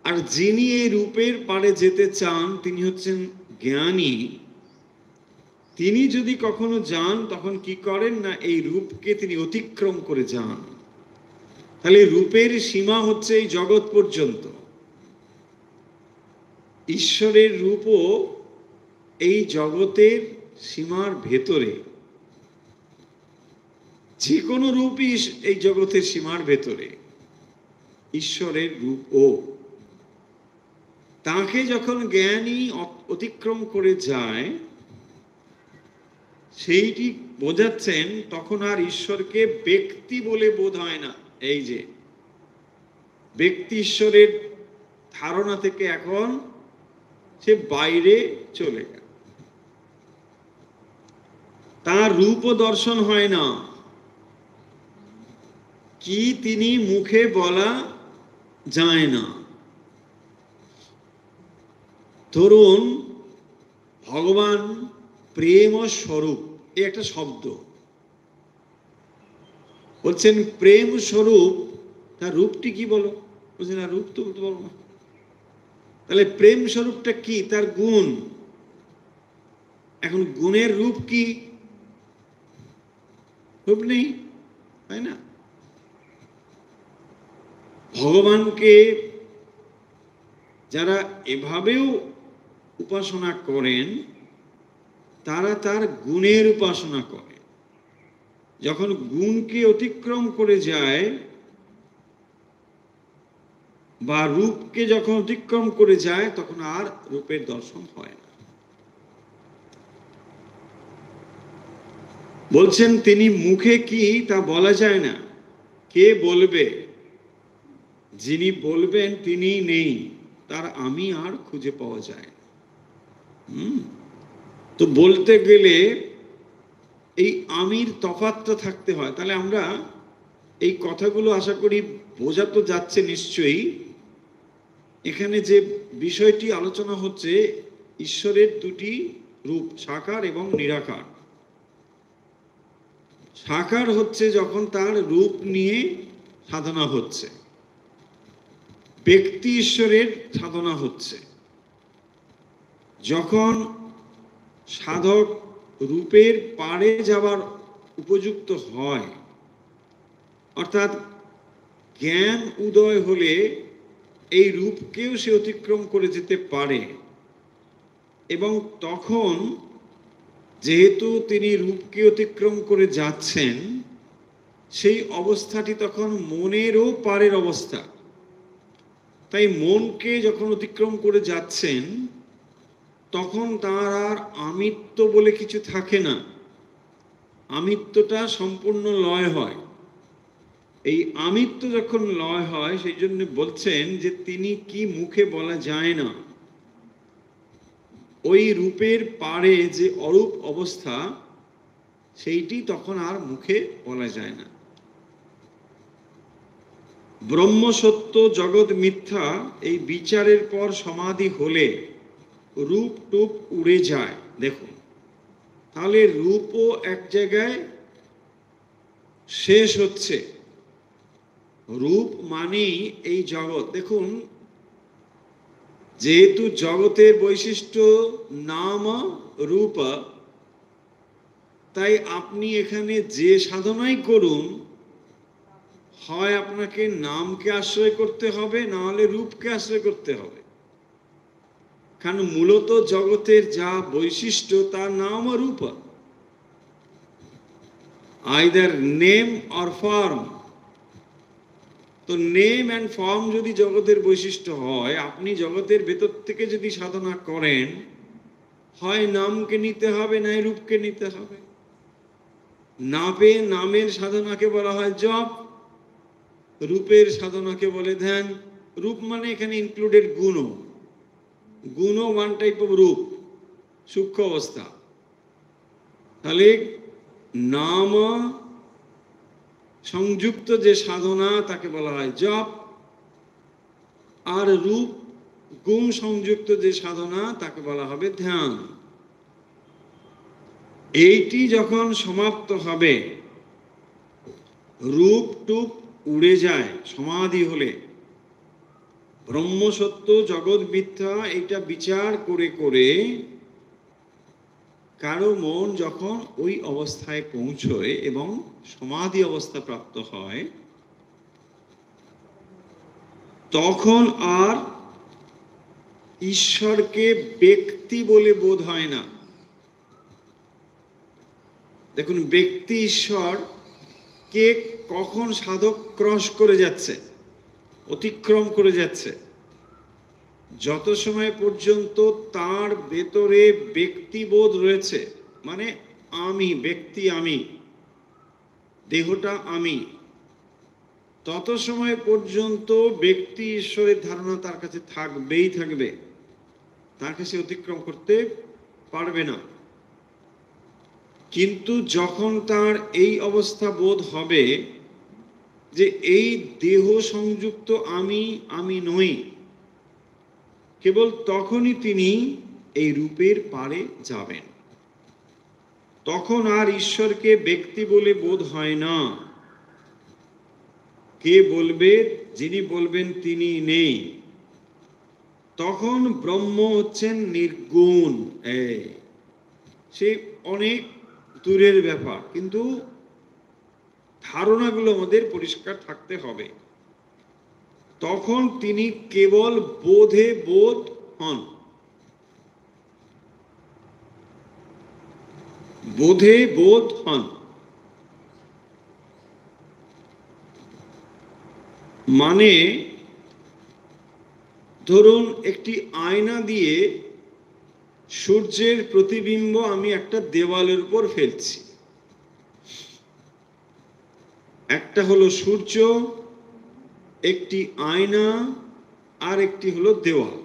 আর যিনি এই রূপের পারে যেতে চান তিনি হচ্ছেন জ্ঞানী। তিনি যদি কখনো যান তখন কি করেন না, এই রূপকে তিনি অতিক্রম করে যান। তাহলে রূপের সীমা হচ্ছে এই জগৎ পর্যন্ত। ঈশ্বরের রূপও এই জগতের সীমার ভেতরে। যে কোনো রূপই এই জগতের সীমার ভেতরে, ঈশ্বরের রূপও। তাকে যখন জ্ঞানী অতিক্রম করে যায়, সেইটি বোঝাচ্ছেন, তখন আর ঈশ্বরকে ব্যক্তি বলে বোধ হয় না। এই যে ব্যক্তি ঈশ্বরের ধারণা থেকে এখন সে বাইরে চলে গেল, তার রূপও দর্শন হয় না। কি তিনি মুখে বলা যায় না। ধরুন ভগবান প্রেম স্বরূপ, এই একটা শব্দ বলছেন, প্রেম স্বরূপ, তার রূপটি কি বলো? বলছেন না, রূপ তো বলতে পারবো না। তাহলে প্রেম স্বরূপটা কি? তার গুণ। এখন গুণের রূপ কি? রূপ নেই, তাই না? ভগবানকে যারা এভাবেও উপাসনা করেন তারা তার গুণের উপাসনা করে। যখন গুণকে অতিক্রম করে যায় বা রূপকে যখন অতিক্রম করে যায় তখন আর রূপের দর্শন হয় না। বলছেন তিনি মুখে কি তা বলা যায় না। কে বলবে? যিনি বলবেন তিনি নেই, তার আমি আর খুঁজে পাওয়া যায় না। তো বলতে গেলে এই আমির তফাৎটা থাকতে হয়। তাহলে আমরা এই কথাগুলো আশা করি বোঝা তো যাচ্ছে নিশ্চয়ই। এখানে যে বিষয়টি আলোচনা হচ্ছে, ঈশ্বরের দুটি রূপ, সাকার এবং নিরাকার। সাকার হচ্ছে যখন তার রূপ নিয়ে সাধনা হচ্ছে, ব্যক্তি ঈশ্বরের সাধনা হচ্ছে। যখন সাধক রূপের পারে যাবার উপযুক্ত হয়, অর্থাৎ জ্ঞান উদয় হলে এই রূপকেও সে অতিক্রম করে যেতে পারে, এবং তখন যেহেতু তিনি রূপকে অতিক্রম করে যাচ্ছেন, সেই অবস্থাটি তখন মনেরও পারের অবস্থা। তাই মনকে যখন অতিক্রম করে যাচ্ছেন, তখন তার আর আমিত্ব বলে কিছু থাকে না, আমিত্বটা সম্পূর্ণ লয় হয়। এই আমিত্ব যখন লয় হয়, সেই জন্য বলছেন যে তিনি কি মুখে বলা যায় না। ওই রূপের পারে যে অরূপ অবস্থা, সেইটি তখন আর মুখে বলা যায় না। ব্রহ্ম সত্য জগৎ মিথ্যা, এই বিচারের পর সমাধি হলে রূপ টুপ উড়ে যায়। দেখুন, তাহলে রূপও এক জায়গায় শেষ হচ্ছে। রূপ মানেই এই জগৎ। দেখুন, যেহেতু জগতের বৈশিষ্ট্য নাম রূপ, তাই আপনি এখানে যে সাধনাই করুন, হয় আপনাকে নামকে আশ্রয় করতে হবে, না হলে রূপকে আশ্রয় করতে হবে। কারণ মূলত জগতের যা বৈশিষ্ট্য তার নাম ও রূপ, আইদার নেম অর ফর্ম। তো নেম অ্যান্ড ফর্ম যদি জগতের বৈশিষ্ট্য হয়, আপনি জগতের ভেতর থেকে যদি সাধনা করেন, হয় নামকে নিতে হবে, না রূপকে নিতে হবে। নামে নামের সাধনাকে বলা হয় জপ, রূপের সাধনাকে বলে ধ্যান। রূপ মানে এখানে ইনক্লুডেড গুণ। গুণ ওয়ান টাইপ অফ রূপ, সূক্ষ্ম অবস্থা। তাহলে নাম সংযুক্ত যে সাধনা তাকে বলা হয় জপ, আর রূপ গুণ সংযুক্ত যে সাধনা তাকে বলা হবে ধ্যান। এইটি যখন সমাপ্ত হবে, রূপ টুপ উড়ে যায় সমাধি হলে, ব্রহ্ম সত্য জগৎ মিথ্যা এইটা বিচার করে করে কারো মন যখন ওই অবস্থায় পৌঁছয় এবং সমাধি অবস্থা প্রাপ্ত হয়, তখন আর ঈশ্বরকে ব্যক্তি বলে বোধ হয় না। দেখুন, ব্যক্তি ঈশ্বর কে কখন সাধক ক্রস করে যাচ্ছে, অতিক্রম করে যাচ্ছে, যত সময় পর্যন্ত তার ভেতরে ব্যক্তিবোধ রয়েছে, মানে আমি ব্যক্তি, আমি দেহটা আমি, তত সময় পর্যন্ত ব্যক্তি ঈশ্বরের ধারণা তার কাছে থাকবেই থাকবে, তার কাছে অতিক্রম করতে পারবে না। কিন্তু যখন তার এই অবস্থা বোধ হবে যে এই দেহ সংযুক্ত আমি, আমি নই, কেবল তখনই তিনি এই রূপের পারে যাবেন। তখন আর ঈশ্বরকে ব্যক্তি বলে বোধ হয় না। কে বলবে? যিনি বলবেন তিনি নেই। তখন ব্রহ্ম হচ্ছেন নির্গুণ। সে অনেক দূরের ব্যাপার, কিন্তু ধারণাগুলো আমাদের পরিষ্কার থাকতে হবে। তখন তিনি কেবল বোধে বোধ হন, বোধে বোধ হন। মানে ধরুন, একটি আয়না দিয়ে সূর্যের প্রতিবিম্ব আমি একটা দেওয়ালের উপর ফেলছি। একটা হলো সূর্য, একটি আয়না, আর একটি হলো দেওয়াল।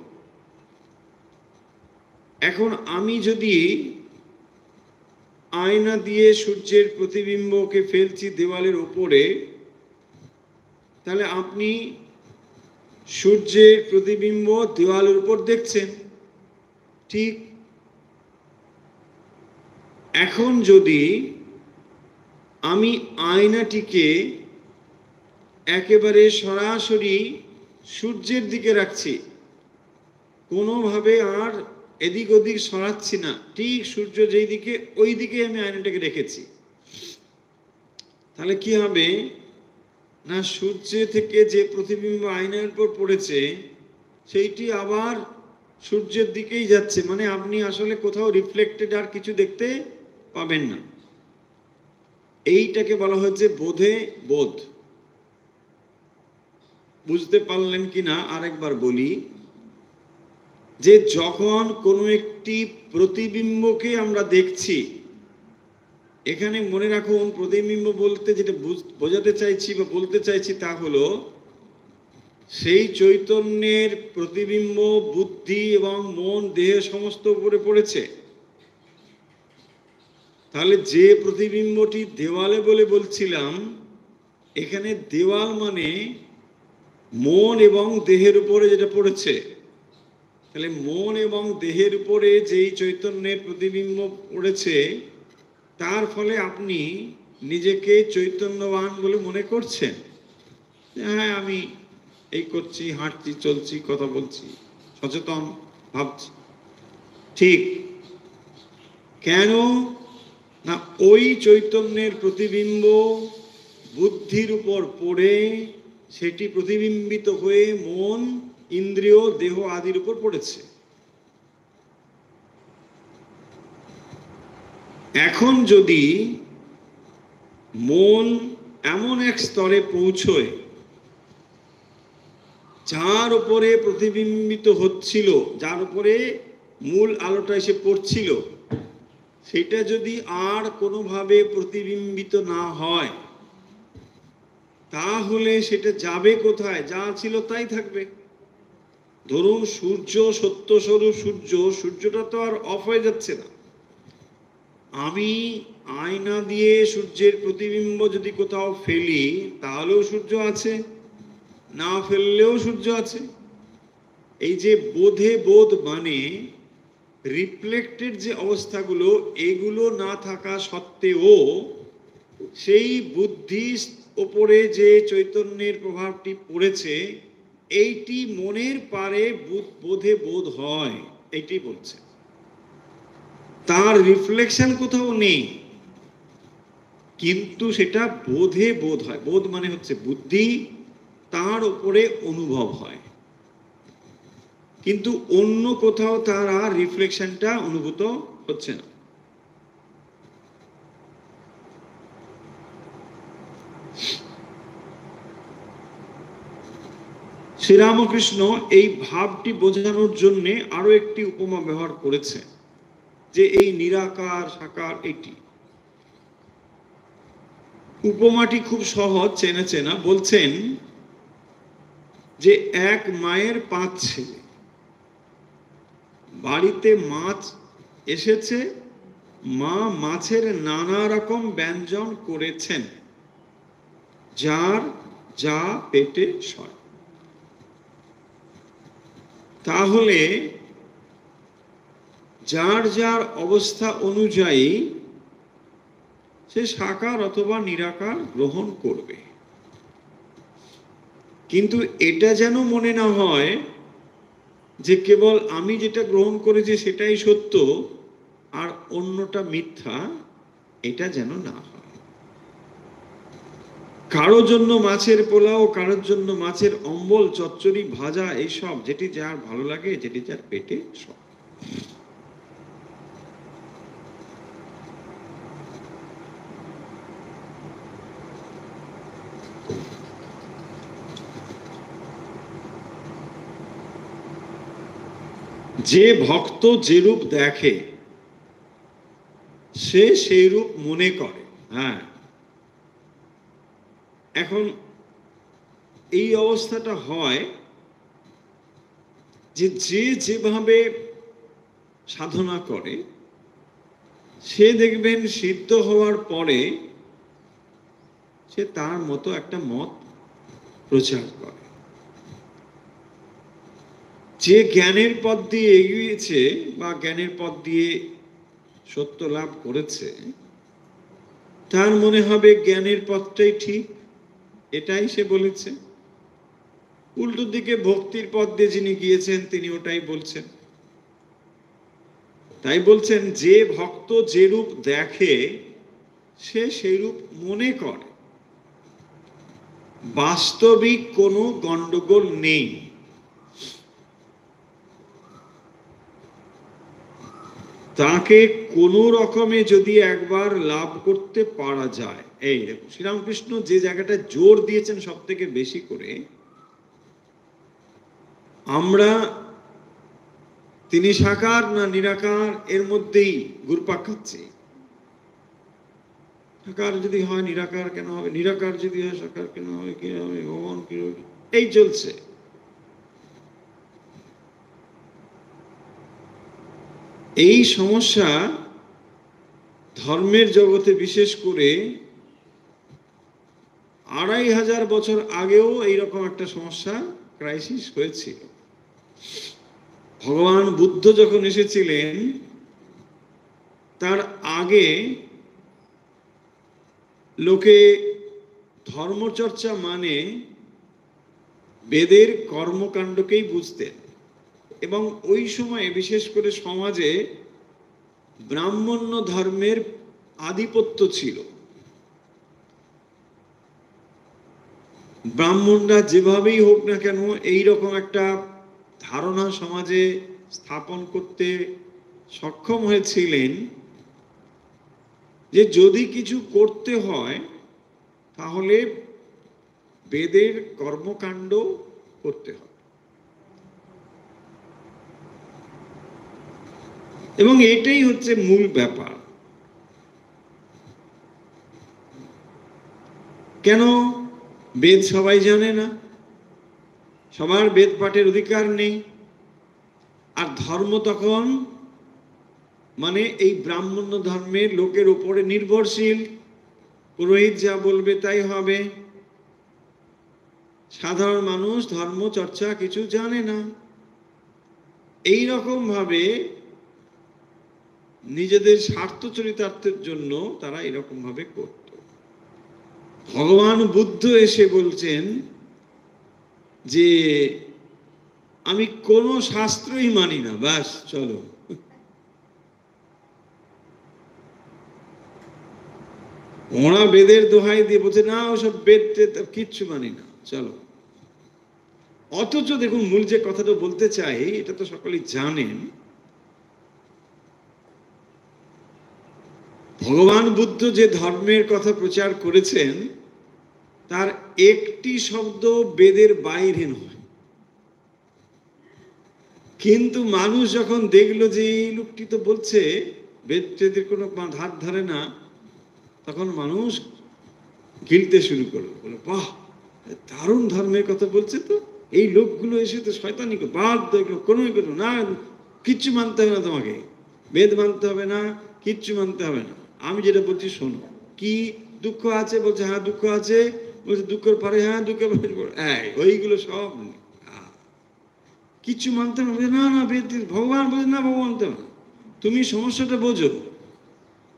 এখন আমি যদি আয়না দিয়ে সূর্যের প্রতিবিম্বকে ফেলছি দেওয়ালের উপরে, তাহলে আপনি সূর্যের প্রতিবিম্ব দেওয়ালের উপর দেখছেন, ঠিক। এখন যদি আমি আয়নাটিকে একেবারে সরাসরি সূর্যের দিকে রাখছি, কোনোভাবে আর এদিক ওদিক সরাচ্ছি না, ঠিক সূর্য যেই দিকে ওই দিকে আমি আয়নাটাকে রেখেছি, তাহলে কি হবে না, সূর্য থেকে যে প্রতিবিম্ব আয়নার উপর পড়েছে সেইটি আবার সূর্যের দিকেই যাচ্ছে, মানে আপনি আসলে কোথাও রিফ্লেক্টেড আর কিছু দেখতে পাবেন না। এইটাকে বলা হচ্ছে বোধে বোধ। বুঝতে পারলেন কিনা আরেকবার বলি, যে যখন কোনো একটি প্রতিবিম্বকে আমরা দেখছি, এখানে মনে রাখুন প্রতিবিম্ব বলতে যেটা বোঝাতে চাইছি বা বলতে চাইছি তা হলো সেই চৈতন্যের প্রতিবিম্ব বুদ্ধি এবং মন দেহ সমস্ত উপরে পড়েছে। তাহলে যে প্রতিবিম্বটি দেওয়ালে বলে বলছিলাম, এখানে দেওয়াল মানে মন এবং দেহের উপরে যেটা পড়েছে, তাহলে মন এবং দেহের উপরে যেই চৈতন্যের প্রতিবিম্ব পড়েছে, তার ফলে আপনি নিজেকে চৈতন্যবান বলে মনে করছেন। হ্যাঁ, আমি এই করছি, হাঁটছি, চলছি, কথা বলছি, সচেতন ভাবছি, ঠিক। কেন না, ওই চৈতন্যের প্রতিবিম্ব বুদ্ধির উপর পড়ে সেটি প্রতিবিম্বিত হয়ে মন, ইন্দ্রিয়, দেহ আদির উপর পড়েছে। এখন যদি মন এমন এক স্তরে পৌঁছয় যার উপরে প্রতিবিম্বিত হচ্ছিল, যার উপরে মূল আলোটা এসে পড়ছিল, সেটা যদি আর কোনোভাবে প্রতিবিম্বিত না হয়, তাহলে সেটা যাবে কোথায়? যা ছিল তাই থাকবে। ধরুন সূর্য, সত্যস্বরূপ সূর্য, সূর্যটা তো আর অফ হয়ে যাচ্ছে না। আমি আয়না দিয়ে সূর্যের প্রতিবিম্ব যদি কোথাও ফেলি, তাহলেও সূর্য আছে, না ফেললেও সূর্য আছে। এই যে বোধে বোধ মানে রিফ্লেক্টেড যে অবস্থাগুলো, এগুলো না থাকা সত্ত্বেও সেই বুদ্ধির ওপরে যে চৈতন্যের প্রভাবটি পড়েছে, এইটি মনের পারে বোধে বোধ হয়, এইটি বলছে। তার রিফ্লেকশন কোথাও নেই, কিন্তু সেটা বোধে বোধ হয়। বোধ মানে হচ্ছে বুদ্ধি, তার উপরে অনুভব হয়, কিন্তু অন্য কোথাও তার আর রিফ্লেকশনটা অনুভূত হচ্ছে না। শ্রীরামকৃষ্ণ এই ভাবটি বোঝানোর জন্য আরো একটি উপমা ব্যবহার করেছে, যে এই নিরাকার সাকার, এটি উপমাটি খুব সহজ, চেনা চেনা। বলছেন যে এক মায়ের 5 ছেলে, বাড়িতে মাছ এসেছে, মা মাছের নানা রকম ব্যঞ্জন করেছেন, যার যা পেটে সয়। তাহলে যার যার অবস্থা অনুযায়ী সে সাকার অথবা নিরাকার গ্রহণ করবে, কিন্তু এটা যেন মনে না হয় যে কেবল আমি যেটা গ্রহণ করেছি সেটাই সত্য আর অন্যটা মিথ্যা, এটা যেন না হয়। কারোর জন্য মাছের পোলাও, কারোর জন্য মাছের অম্বল, চচ্চড়ি, ভাজা, এইসব যেটি যার ভালো লাগে, যেটি যার পেটে সব। যে ভক্ত যে রূপ দেখে সে সেই রূপ মনে করে। হ্যাঁ, এখন এই অবস্থাটা হয় যে যে যেভাবে সাধনা করে, সে দেখবেন সিদ্ধ হওয়ার পরে সে তার মতো একটা মত প্রচার করে। যে জ্ঞানের পথ দিয়ে এগিয়েছে বা জ্ঞানের পথ দিয়ে সত্য লাভ করেছে, তার মনে হবে জ্ঞানের পথটাই ঠিক, এটাই সে বলেছে। উল্টো দিকে ভক্তির পথ দিয়ে যিনি গিয়েছেন তিনি ওটাই বলছেন। তাই বলছেন যে ভক্ত যে রূপ দেখে সে সেই রূপ মনে করে, বাস্তবিক কোনো গন্ডগোল নেই। তাকে কোনো রকমে যদি একবার লাভ করতে পারা যায়, এই দেখো শ্রীরামকৃষ্ণ যে জায়গাটা জোর দিয়েছেন সব থেকে বেশি করে, আমরা তিনি সাকার না নিরাকার এর মধ্যেই ঘুরপাক খাচ্ছি। সাকার যদি হয় নিরাকার কেন হবে, নিরাকার যদি হয় সাকার কেন হবে, কি হবে ভগবান কি হবে, এই চলছে। এই সমস্যা ধর্মের জগতে বিশেষ করে 2500 বছর আগেও এইরকম একটা সমস্যা ক্রাইসিস হয়েছিল। ভগবান বুদ্ধ যখন এসেছিলেন তার আগে লোকে ধর্মচর্চা মানে বেদের কর্মকাণ্ডকেই বুঝতেন, এবং ওই সময়ে বিশেষ করে সমাজে ব্রাহ্মণ্য ধর্মের আধিপত্য ছিল। ব্রাহ্মণরা যেভাবেই হোক না কেন এইরকম একটা ধারণা সমাজে স্থাপন করতে সক্ষম হয়েছিলেন যে যদি কিছু করতে হয় তাহলে বেদের কর্মকাণ্ড করতে হবে, এবং এটাই হচ্ছে মূল ব্যাপার। কেন বেদ সবাই জানে না, সবার বেদ পাঠের অধিকার নেই, আর ধর্ম তখন মানে এই ব্রাহ্মণ্য ধর্মের লোকের উপরে নির্ভরশীল, পুরোহিত যা বলবে তাই হবে। সাধারণ মানুষ ধর্ম চর্চা কিছু জানে না। এই রকম ভাবে নিজেদের স্বার্থ চরিতার্থের জন্য তারা এরকম ভাবে করত। ভগবান বুদ্ধ এসে বলছেন যে আমি কোনো শাস্ত্রই মানি না, ব্যাস চলো। ওরা বেদের দোহাই দিয়ে বলছে না ওসব বেদ কিচ্ছু মানি না, চলো। অথচ দেখুন মূল যে কথাটা বলতে চাই এটা তো সকলেই জানেন, ভগবান বুদ্ধ যে ধর্মের কথা প্রচার করেছেন তার একটি শব্দ বেদের বাইরে নয়। কিন্তু মানুষ যখন দেখলো যে এই লোকটি তো বলছে বেদ টেদের কোনো ধার ধারে না, তখন মানুষ গিলতে শুরু করলো, বলে বাহ দারুণ ধর্মের কথা বলছে তো, এই লোকগুলো এসে তো শয়তানি বাদ দেখলো, কোনোই করো না, কিচ্ছু মানতে হবে না, তোমাকে বেদ মানতে হবে না, কিচ্ছু মানতে হবে না, আমি যেটা বলছি শোনো। কি দুঃখ আছে? বলছে হ্যাঁ দুঃখ আছে। বলছে দুঃখের পরে? হ্যাঁ দুঃখের পরে। ওইগুলো সব কিচ্ছু মানতে হবে না, না বেদ ভগবান বলছে না, ভগবান মানতে হবে না, তুমি সমস্যাটা বোঝো।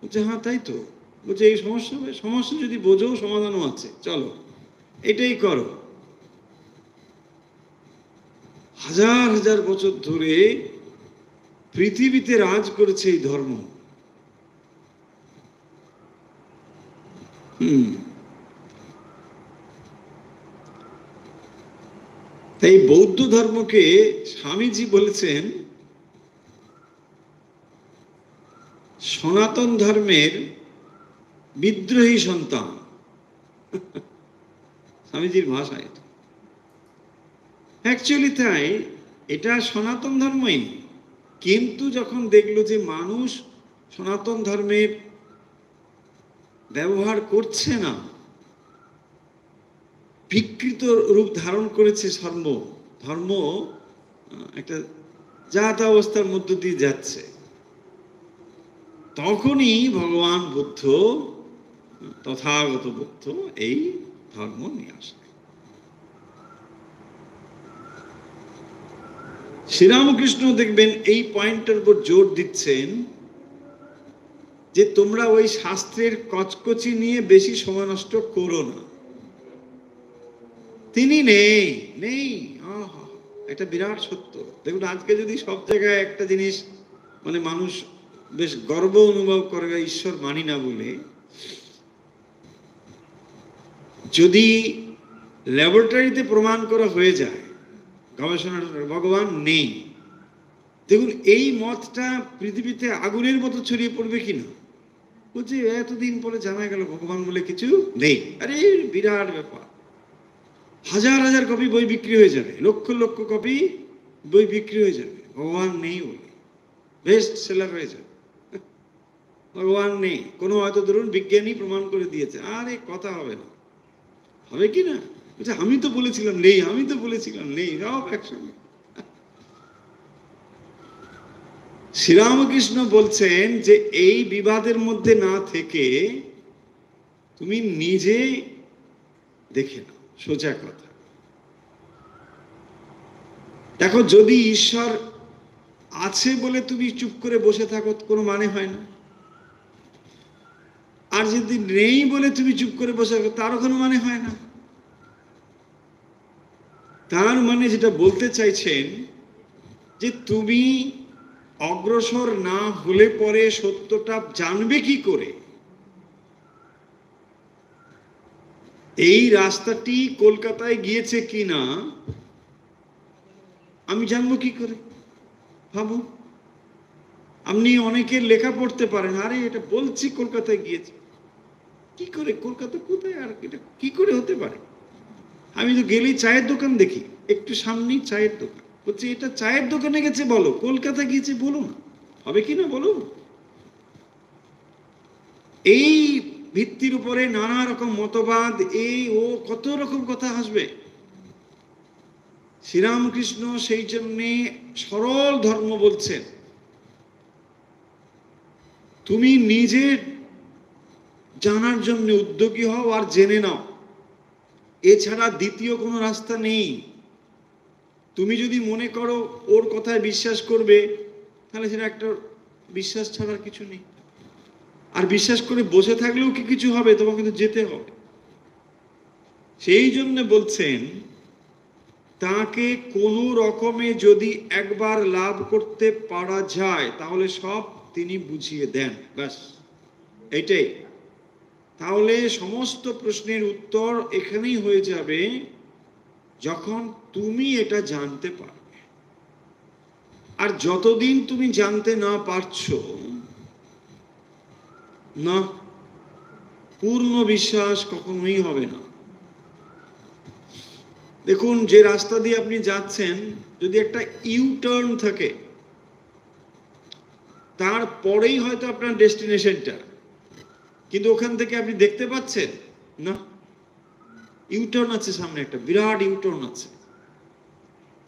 বলছে হ্যাঁ তাই তো। বলছে এই সমস্যা যদি বোঝো সমাধানও আছে, চলো এটাই করো। হাজার হাজার বছর ধরে পৃথিবীতে রাজ করেছে এই ধর্ম। তাই বৌদ্ধ ধর্মকে স্বামীজি বলেছেন সনাতন ধর্মের বিদ্রোহী সন্তান। স্বামীজির ভাষা এটা অ্যাকচুয়ালি তাই, এটা সনাতন ধর্মই। কিন্তু যখন দেখলো যে মানুষ সনাতন ধর্মের ব্যবহার করছে না, বিকৃত রূপ ধারণ করেছে, ধর্ম একটা জাত অবস্থার মধ্য দিয়ে যাচ্ছে, তখনই ভগবান বুদ্ধ, তথাগত বুদ্ধ এই ধর্ম নিয়ে আসলেন। শ্রীরামকৃষ্ণ দেখবেন এই পয়েন্টের উপর জোর দিচ্ছেন যে তোমরা ওই শাস্ত্রের কচকচি নিয়ে বেশি সময় নষ্ট করো না। তিনি নেই নেই, এটা বিরাট সত্য। দেখুন আজকে যদি সব জায়গায় একটা জিনিস মানে মানুষ বেশ গর্ব অনুভব করে ঈশ্বর মানি না বলে, যদি ল্যাবরেটরিতে প্রমাণ করা হয়ে যায় গবেষণার ভগবান নেই, দেখুন এই মতটা পৃথিবীতে আগুনের মতো ছড়িয়ে পড়বে কিনা। বলছে এতদিন পরে জানা গেল ভগবান বলে কিছু নেই। আরে বিরাট ব্যাপার, হাজার হাজার কপি বই বিক্রি হয়ে যাবে, লক্ষ লক্ষ কপি বই বিক্রি হয়ে যাবে ভগবান নেই বলে, বেস্ট সেলার হয়ে যাবে। ভগবান নেই কোনো হয়তো ধরুন বিজ্ঞানী প্রমাণ করে দিয়েছে, আরে কথা হবে না, হবে কি না? বলছে আমি তো বলেছিলাম নেই, আমি তো বলেছিলাম নেই, সব একসঙ্গে। শ্রীরামকৃষ্ণ বলছেন যে এই বিবাদের মধ্যে না থেকে তুমি নিজে দেখে নাও, সোজা কথা। দেখো যদি ঈশ্বর আছে বলে তুমি চুপ করে বসে থাকো কোনো মানে হয় না, আর যদি নেই বলে তুমি চুপ করে বসে থাকো তারও কোনো মানে হয় না। তার মানে যেটা বলতে চাইছেন যে তুমি অগ্রসর না হলে পরে সত্যটা জানবে কি করে? এই রাস্তাটি কলকাতায় গিয়েছে কিনা আমি জানবো কি করে? ভাবো, আপনি অনেকের লেখা পড়তে পারেন, আরে এটা বলছি কলকাতায় গিয়েছে, কি করে কলকাতা কোথায়, আর এটা কি করে হতে পারে? আমি তো গেলেই চায়ের দোকান দেখি, একটু সামনেই চায়ের দোকান, বলছি এটা চায়ের দোকানে গেছে বলো, কলকাতা গিয়েছে বলো না, হবে কি না বলো? এই ভিত্তির উপরে নানা রকম মতবাদ, এই ও কত রকম কথা আসবে। শ্রীরামকৃষ্ণ সেই জন্যে সরল ধর্ম বলছেন, তুমি নিজে জানার জন্য উদ্যোগী হও আর জেনে নাও, এছাড়া দ্বিতীয় কোনো রাস্তা নেই। তুমি যদি মনে করো ওর কথায় বিশ্বাস করবে, তাহলে সেটা একটা বিশ্বাস ছাড়ার কিছু নেই। আর বিশ্বাস করে বসে থাকলেও কি কিছু হবে? তোমাকে কিন্তু যেতে হবে। সেই জন্য বলছেন তাকে কোনো রকমে যদি একবার লাভ করতে পারা যায় তাহলে সব তিনি বুঝিয়ে দেন, ব্যাস এইটাই। তাহলে সমস্ত প্রশ্নের উত্তর এখানেই হয়ে যাবে যখন তুমি এটা জানতে পারবে। আর যতদিন তুমি জানতে না পারছো না, পূর্ণ বিশ্বাস কখনোই হবে না। দেখুন যে রাস্তা দিয়ে আপনি যাচ্ছেন, যদি একটা ইউ টার্ন থাকে তারপরেই হয়তো আপনার ডেস্টিনেশনটা, কিন্তু ওখান থেকে আপনি দেখতে পাচ্ছেন না, ইউটার্ন আছে সামনে, একটা বিরাট ইউটার্ন আছে,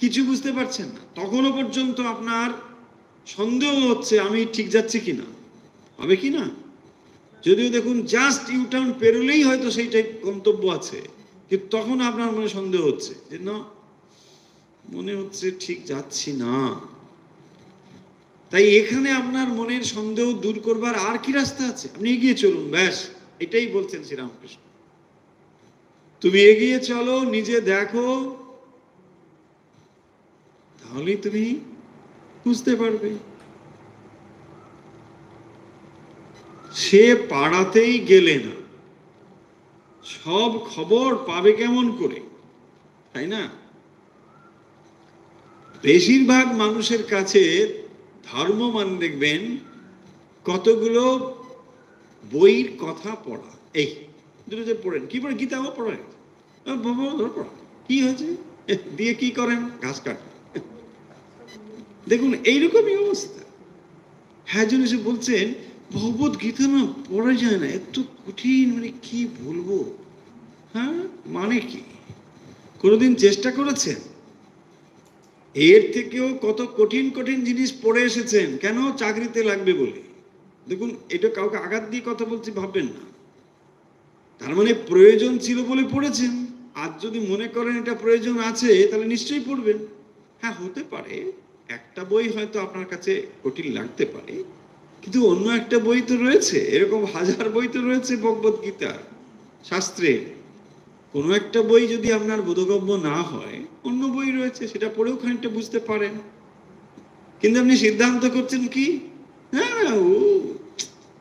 কিছু বুঝতে পারছেন না। তখনও পর্যন্ত আপনার সন্দেহ হচ্ছে আমি ঠিক যাচ্ছি কিনা, হবে কি না? যদিও দেখুন জাস্ট ইউটার্ন পেরোলেই হয়তো সেইটাই গন্তব্য আছে, কিন্তু তখন আপনার মনে সন্দেহ হচ্ছে যে না, মনে হচ্ছে ঠিক যাচ্ছি না। তাই এখানে আপনার মনের সন্দেহ দূর করবার আর কি রাস্তা আছে? আপনি এগিয়ে চলুন, ব্যাস এটাই বলছেন শ্রীরামকৃষ্ণ। তুমি এগিয়ে চলো, নিজে দেখো, তাহলেই তুমি বুঝতে পারবে। সে পাড়াতেই গেলে না, সব খবর পাবে কেমন করে, তাই না? বেশিরভাগ মানুষের কাছে ধর্ম মানে দেখবেন কতগুলো বইয়ের কথা পড়া, এই দুটো যে পড়েন, কি পড়ে? গীতাও পড়েন, পড়া কি হয়েছে দিয়ে কি করেন? ঘাস কাটেন। দেখুন এইরকমই অবস্থা। হ্যাঁ, জন এসে বলছেন ভগবত গীতা না পড়া যায় না, এত কঠিন, মানে কি বলবো। হ্যাঁ, মানে কি? কোনোদিন চেষ্টা করেছেন? এর থেকেও কত কঠিন কঠিন জিনিস পড়ে এসেছেন, কেন? চাকরিতে লাগবে বলে। দেখুন, এটা কাউকে আঘাত দিয়ে কথা বলছি ভাববেন না। তার মানে প্রয়োজন ছিল বলে পড়েছেন। আজ যদি মনে করেন এটা প্রয়োজন আছে, তাহলে নিশ্চয়ই পড়বেন। হ্যাঁ, হতে পারে একটা বই হয়তো আপনার কাছে কঠিন লাগতে পারে, কিন্তু অন্য একটা বই তো রয়েছে, এরকম হাজার বই তো রয়েছে ভগবদ গীতা শাস্ত্রে। কোনো একটা বই যদি আপনার বোধগম্য না হয়, অন্য বই রয়েছে, সেটা পড়েও খানিকটা বুঝতে পারেন। কিন্তু আপনি সিদ্ধান্ত করছেন কি, হ্যাঁ ও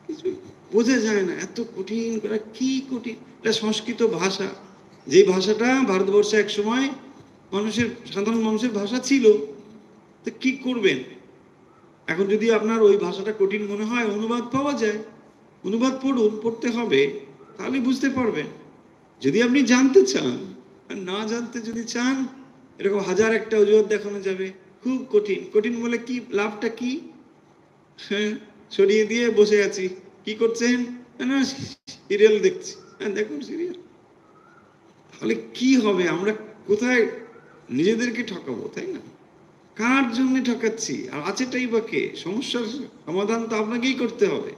কিছু বোঝা যায় না, এত কঠিন করে, কি কঠিন, এটা সংস্কৃত ভাষা, যে ভাষাটা ভারতবর্ষে এক সময় মানুষের, সাধারণ মানুষের ভাষা ছিল। তো কি করবেন? এখন যদি আপনার ওই ভাষাটা কঠিন মনে হয়, অনুবাদ পাওয়া যায়, অনুবাদ পড়ুন, পড়তে হবে, তাহলে বুঝতে পারবেন। যদি আপনি জানতে চান, আর না জানতে যদি চান, এরকম হাজার একটা অজুহাত দেখানো যাবে, খুব কঠিন। কঠিন বলে কি লাভটা কি? হ্যাঁ, সরিয়ে দিয়ে বসে আছি। কি করছেন? না, সিরিয়াল দেখছি। হ্যাঁ, দেখুন সিরিয়াল। তাহলে কি হবে? আমরা কোথায় নিজেদেরকে ঠকাবো, তাই না? কার জন্য ঠকাচ্ছি? আর আছেটাই বা কে? সমস্যার সমাধান তো আপনাকেই করতে হবে।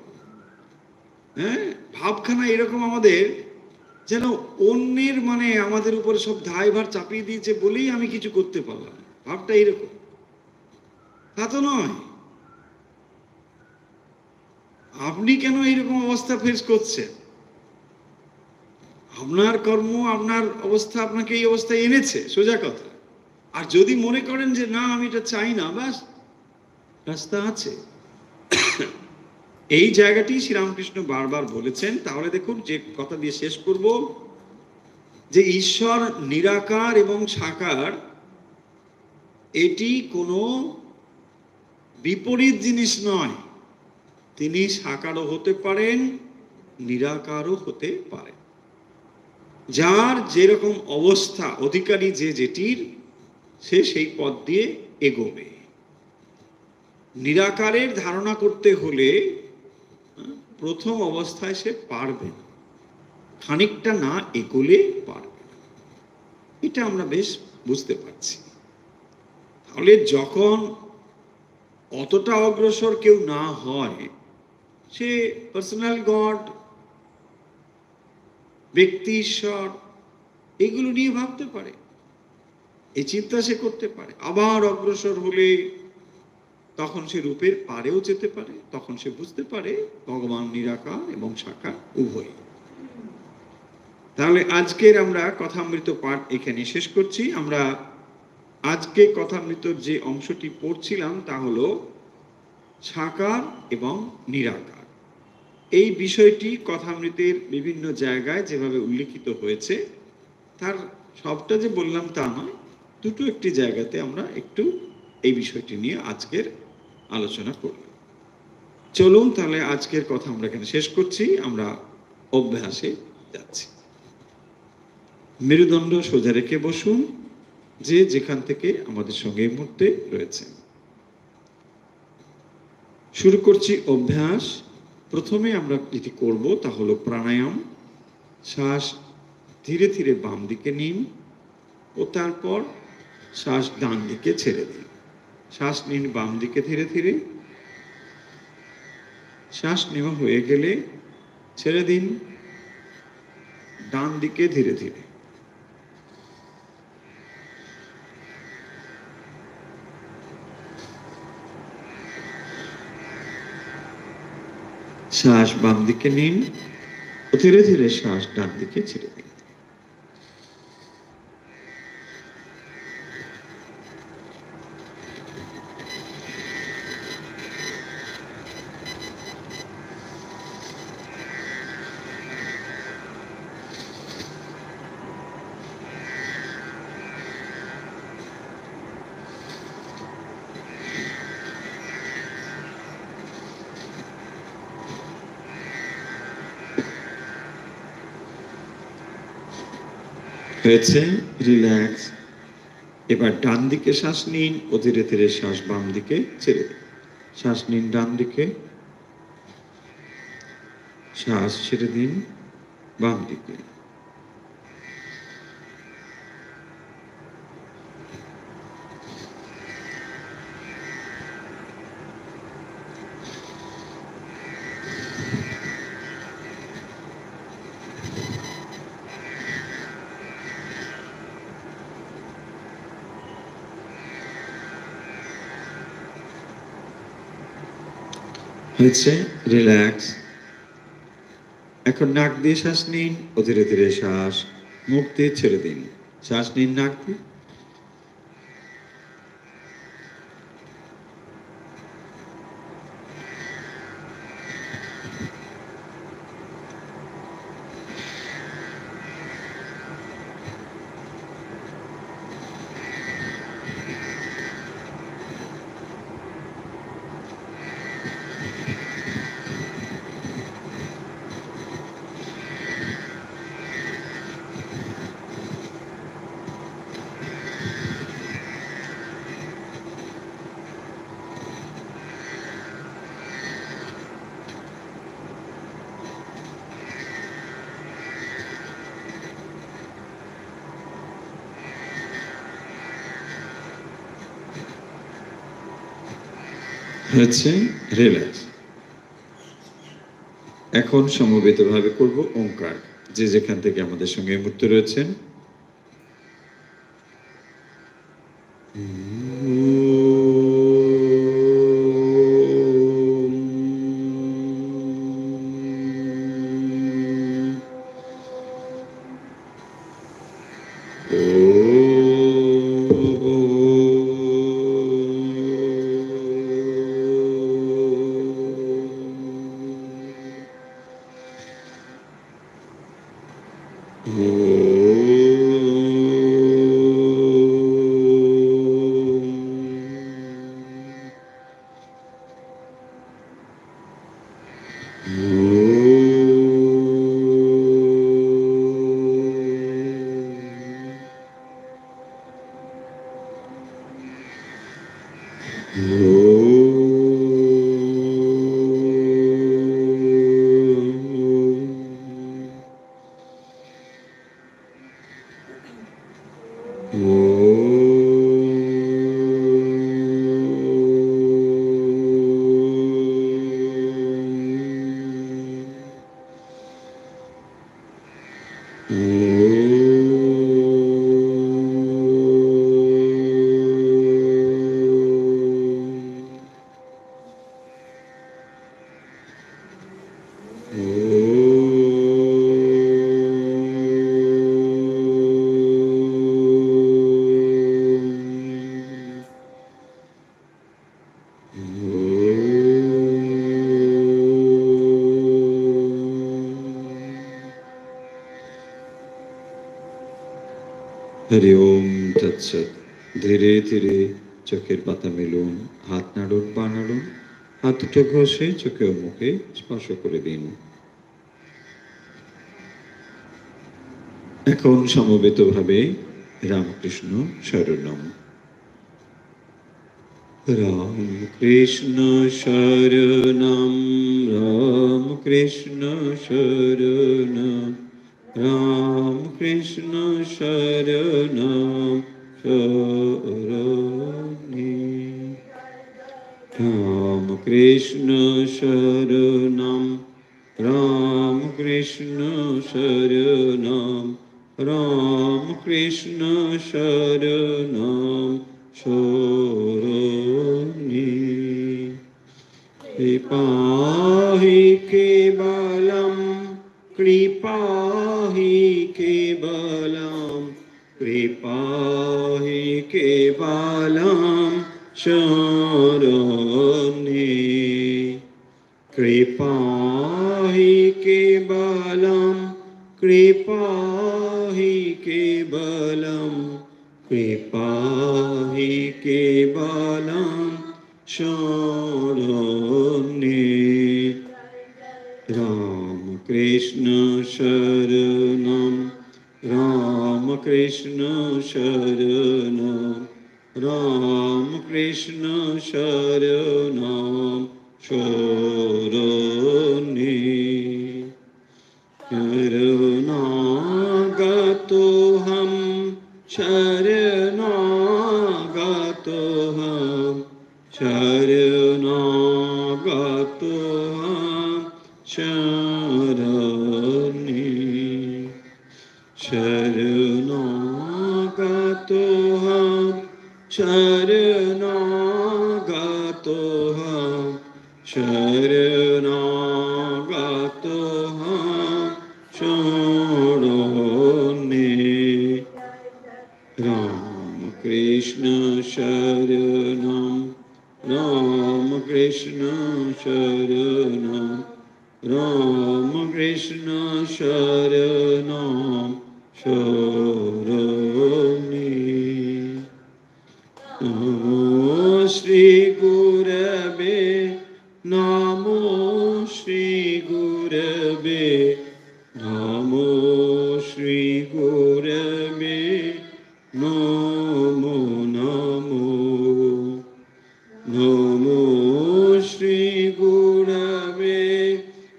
হ্যাঁ, ভাবখানা এরকম আমাদের, যেন অন্যের মানে আমাদের উপরে সব দায়ভার চাপিয়ে দিয়েছে বলেই আমি কিছু করতে পারলাম না। ভাবটা এরকম, তা তো নয়। আপনি কেন এইরকম অবস্থা ফেস করছেন? আপনার কর্ম, আপনার অবস্থা আপনাকে এই অবস্থায় এনেছে, সোজা কথা। আর যদি মনে করেন যে না, আমি এটা চাই না, ব্যাস, রাস্তা আছে। এই জায়গাটি শ্রীরামকৃষ্ণ বারবার বলেছেন। তাহলে দেখুন, যে কথা দিয়ে শেষ করব, যে ঈশ্বর নিরাকার এবং সাকার, এটি কোনো বিপরীত জিনিস নয়। তিনি সাকারও হতে পারেন, নিরাকারও হতে পারেন। যার যেরকম অবস্থা, অধিকারী যে যেটির, সে সেই পথ দিয়ে এগোবে। নিরাকারের ধারণা করতে হলে প্রথম অবস্থায় সে পারবে না, খানিকটা না এগোলে পারবে না। এটা আমরা বেশ বুঝতে পারছি। তাহলে যখন অতটা অগ্রসর কেউ না হয়, সে পার্সোনাল গড, ব্যক্তি ঈশ্বর, এগুলো নিয়ে ভাবতে পারে, এই চিন্তা সে করতে পারে। আবার অগ্রসর হলে তখন সে রূপের পারেও যেতে পারে, তখন সে বুঝতে পারে ভগবান নিরাকার এবং সাকার উভয়। তাহলে আজকের আমরা কথামৃত পাঠ এখানে শেষ করছি। আমরা আজকে কথামৃতর যে অংশটি পড়ছিলাম তা হলো সাকার এবং নিরাকার। এই বিষয়টি কথামৃতের বিভিন্ন জায়গায় যেভাবে উল্লিখিত হয়েছে, তার সবটা যে বললাম তা নয়, দুটো একটি জায়গাতে আমরা একটু এই বিষয়টি নিয়ে আজকের আলোচনা করব। চলুন তাহলে আজকের কথা আমরা এখানে শেষ করছি। আমরা অভ্যাসে যাচ্ছি। মেরুদণ্ড সোজা রেখে বসুন, যে যেখান থেকে আমাদের সঙ্গে এই মুহূর্তে রয়েছেন। শুরু করছি অভ্যাস। প্রথমে আমরা যেটি করব তা হলো প্রাণায়াম। শ্বাস ধীরে ধীরে বাম দিকে নিন ও তারপর শ্বাস ডান দিকে ছেড়ে দিন। শ্বাস নিন বাম দিকে ধীরে ধীরে, শ্বাস নেওয়া হয়ে গেলে ছেড়ে দিন ডান দিকে ধীরে ধীরে। শ্বাস বাম দিকে নিন ও ধীরে ধীরে শ্বাস ডান দিকে ছেড়ে দিন। হয়েছে, রিল্যাক্স। এবার ডান দিকে শ্বাস নিন ও ধীরে ধীরে শ্বাস বাম দিকে ছেড়ে দিন। শ্বাস নিন ডান দিকে, শ্বাস ছেড়ে দিন বাম দিকে। হয়েছে, রিল্যাক্স। এখন নাক দিয়ে শ্বাস নিন ও ধীরে ধীরে শ্বাস মুখ দিয়ে ছেড়ে দিন। শ্বাস নিন নাক দিয়ে, হয়েছে, রিল্যাক্স। এখন সমবেতভাবে করব ওঙ্কার। যে যেখান থেকে আমাদের সঙ্গে এই মুহূর্তে রয়েছেন, হরি ওম তৎসৎ। ধীরে ধীরে চোখের পাতা মেলুন, হাত নাড়ুন, পা নাড়ুন, হাত দুটো ঘষে চোখে ও মুখে স্পর্শ করে দিন। এখন সমবেতভাবে Ramakrishna শরণম। Ram Krishna শরণম, Ram Krishna শরণম, Ram Krishna শরণম শরণে। Ram Krishna শরণম, Ram Krishna শরণম, Ram Krishna শরণম শরণে। কৃপাহি কেবলম, কৃপাহি কেবলম, কৃপাহি কেবলম শরণে। কৃপাহি কেবলম, কৃপাহি কেবলম, কৃপাহি কেবলম শরণে। Ram Krishna শরণম, Ram Krishna শরণম, Ram Krishna শরণম শরণে। শরণাগতোহম, শরণাগতোহম, শরণাগতোহম শরণে। শরণাগতোহম, শরণাগতোহম শরণে। Krishna Sharanam, Rama Krishna Sharanam, Rama Krishna Sharanam Sharani. Namo Shri Gurave, Namo Shri Gurave, Namo Shri Gurave, Namo Namo, Namo Shri Gurave,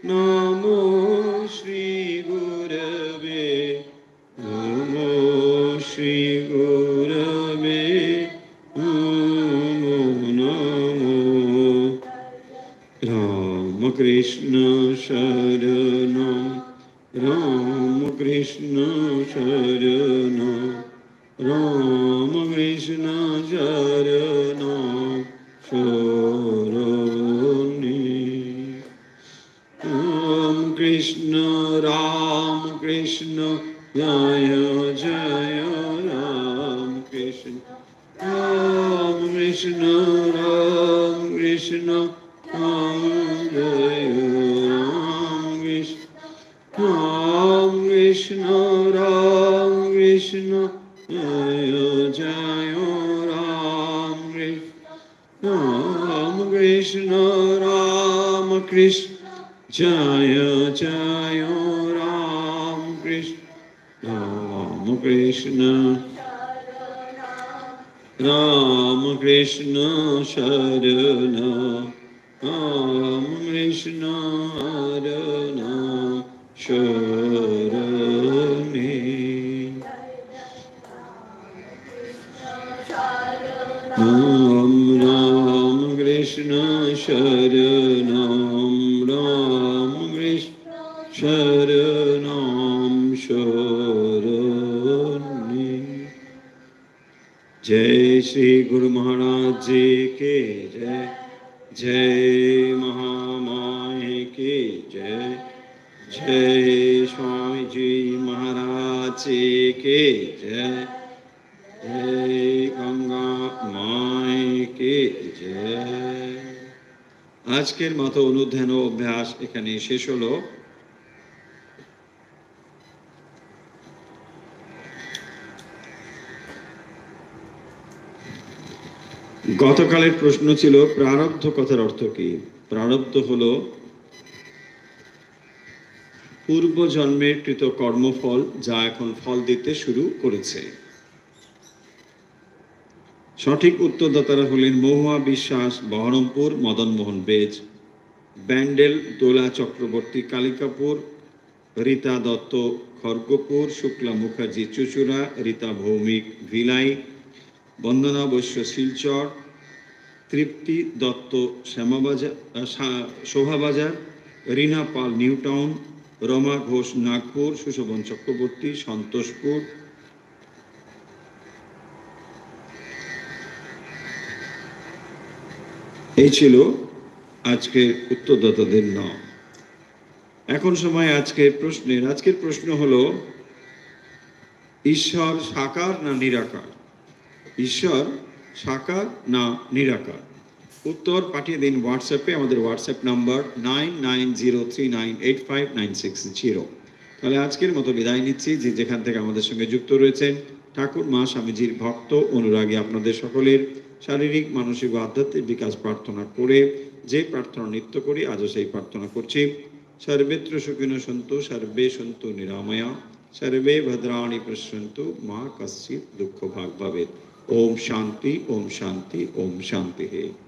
Namo Shri Gurave, Namo Shri Gurave, Namo Namo. Rama Krishna Sharanam, Rama Krishna Sharanam, Rama Krishna Sharanam Sharani. Ram Krishna Jaya Jaya Ram Krishna, Ram Krishna Ram Krishna Ram Jaya Ram Krishna, Ram Krishna Ram Krishna Jaya Jaya Ram Krishna, Ram Krishna Ram Krishna Jaya Jaya Ram Krishna, Ram Krishna Ram Krishna Sharana, Ram Krishna Sharana Sharani. Ram Ram Krishna Sharanam, Ram Krishna Sharanam Sharani. जय श्री गुरु महाराज जी की जय, जय महामाई की जय, जय स्वामी जी महाराज जी की जय, जय गंगा माई की जय। আজকের মতো অনুধ্যান ও অভ্যাস এখানে শেষ হলো। গতকালের প্রশ্ন ছিল প্রারব্ধ কথার অর্থ কি? প্রারব্ধ হলো পূর্ব জন্মের কৃত কর্মফল, যা এখন ফল দিতে শুরু করেছে। সঠিক উত্তরদাতারা হলেন মহুয়া বিশ্বাস, বহরমপুর, মদন মোহন বেজ, ব্যান্ডেল, দোলা চক্রবর্তী, কালিকাপুর, রীতা দত্ত, খড়গপুর, শুক্লা মুখার্জি, চুচুড়া, রীতা ভৌমিক, ভিলাই, বন্দনা বৈশ্য, শিলচর, তৃপ্তি দত্ত, শ্যামাবাজার, শোভাবাজার, রীনা পাল, নিউ টাউন, রমা ঘোষ, নাগপুর, সুশোভন চক্রবর্তী, সন্তোষপুর। এই ছিল আজকের উত্তরদাতাদের নাম। এখন সময় আজকের প্রশ্নের। আজকের প্রশ্ন হলো, ঈশ্বর সাকার না নিরাকার? ঈশ্বর সাকার না নিরাকার? উত্তর পাঠিয়ে দিন হোয়াটসঅ্যাপে। আমাদের হোয়াটসঅ্যাপ নাম্বার 9903985960। তাহলে আজকের মতো বিদায় নিচ্ছি। যে যেখান থেকে আমাদের সঙ্গে যুক্ত রয়েছেন, ঠাকুর মা স্বামীজির ভক্ত অনুরাগী আপনাদের সকলের শারীরিক, মানসিক ও আধ্যাত্মিক বিকাশ প্রার্থনা করে যে প্রার্থনা নিত্য করি, আজও সেই প্রার্থনা করছি। সর্বেত্র সুখিনো সন্তু, সর্বে সন্তু নিরাময়া, सर्वे भद्राणि पश्यन्तु मा कश्चित् दुःख भाग् भवेत्। ओम शांति, ओम शांति, ओम शांति है।